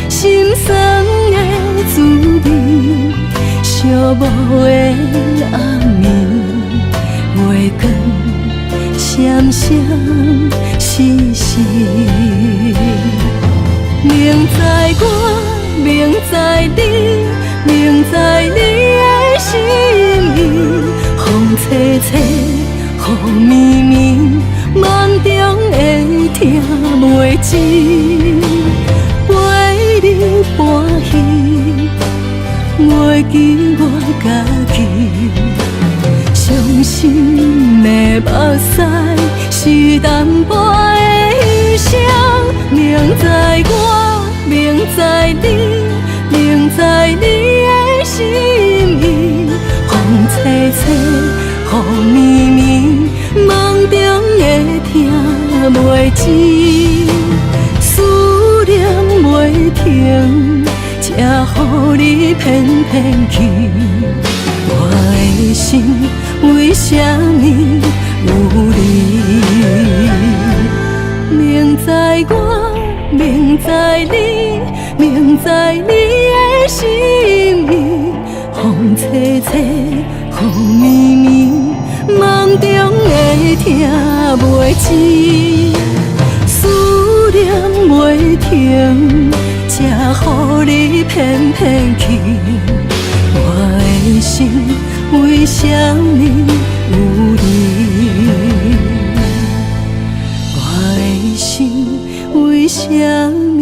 心酸的滋味，寂寞的暗暝，月光闪闪烁烁。明知我，明知你，明知你的心意，风吹吹，雨绵绵，梦中会听袂止，陪你欢喜，袂记我家己，伤心的目屎是淡薄的牺牲。明知我，明知你，明知你的心意，风吹吹，雨绵绵，梦中会听袂止，思念袂停，才予你偏偏去。我的心为什么有你？明知我，明知你，明知你的心意，风吹吹，雨绵绵，梦中会听袂止，思念袂停，才予你偏偏去。我的心为什么有你？我的心为什么？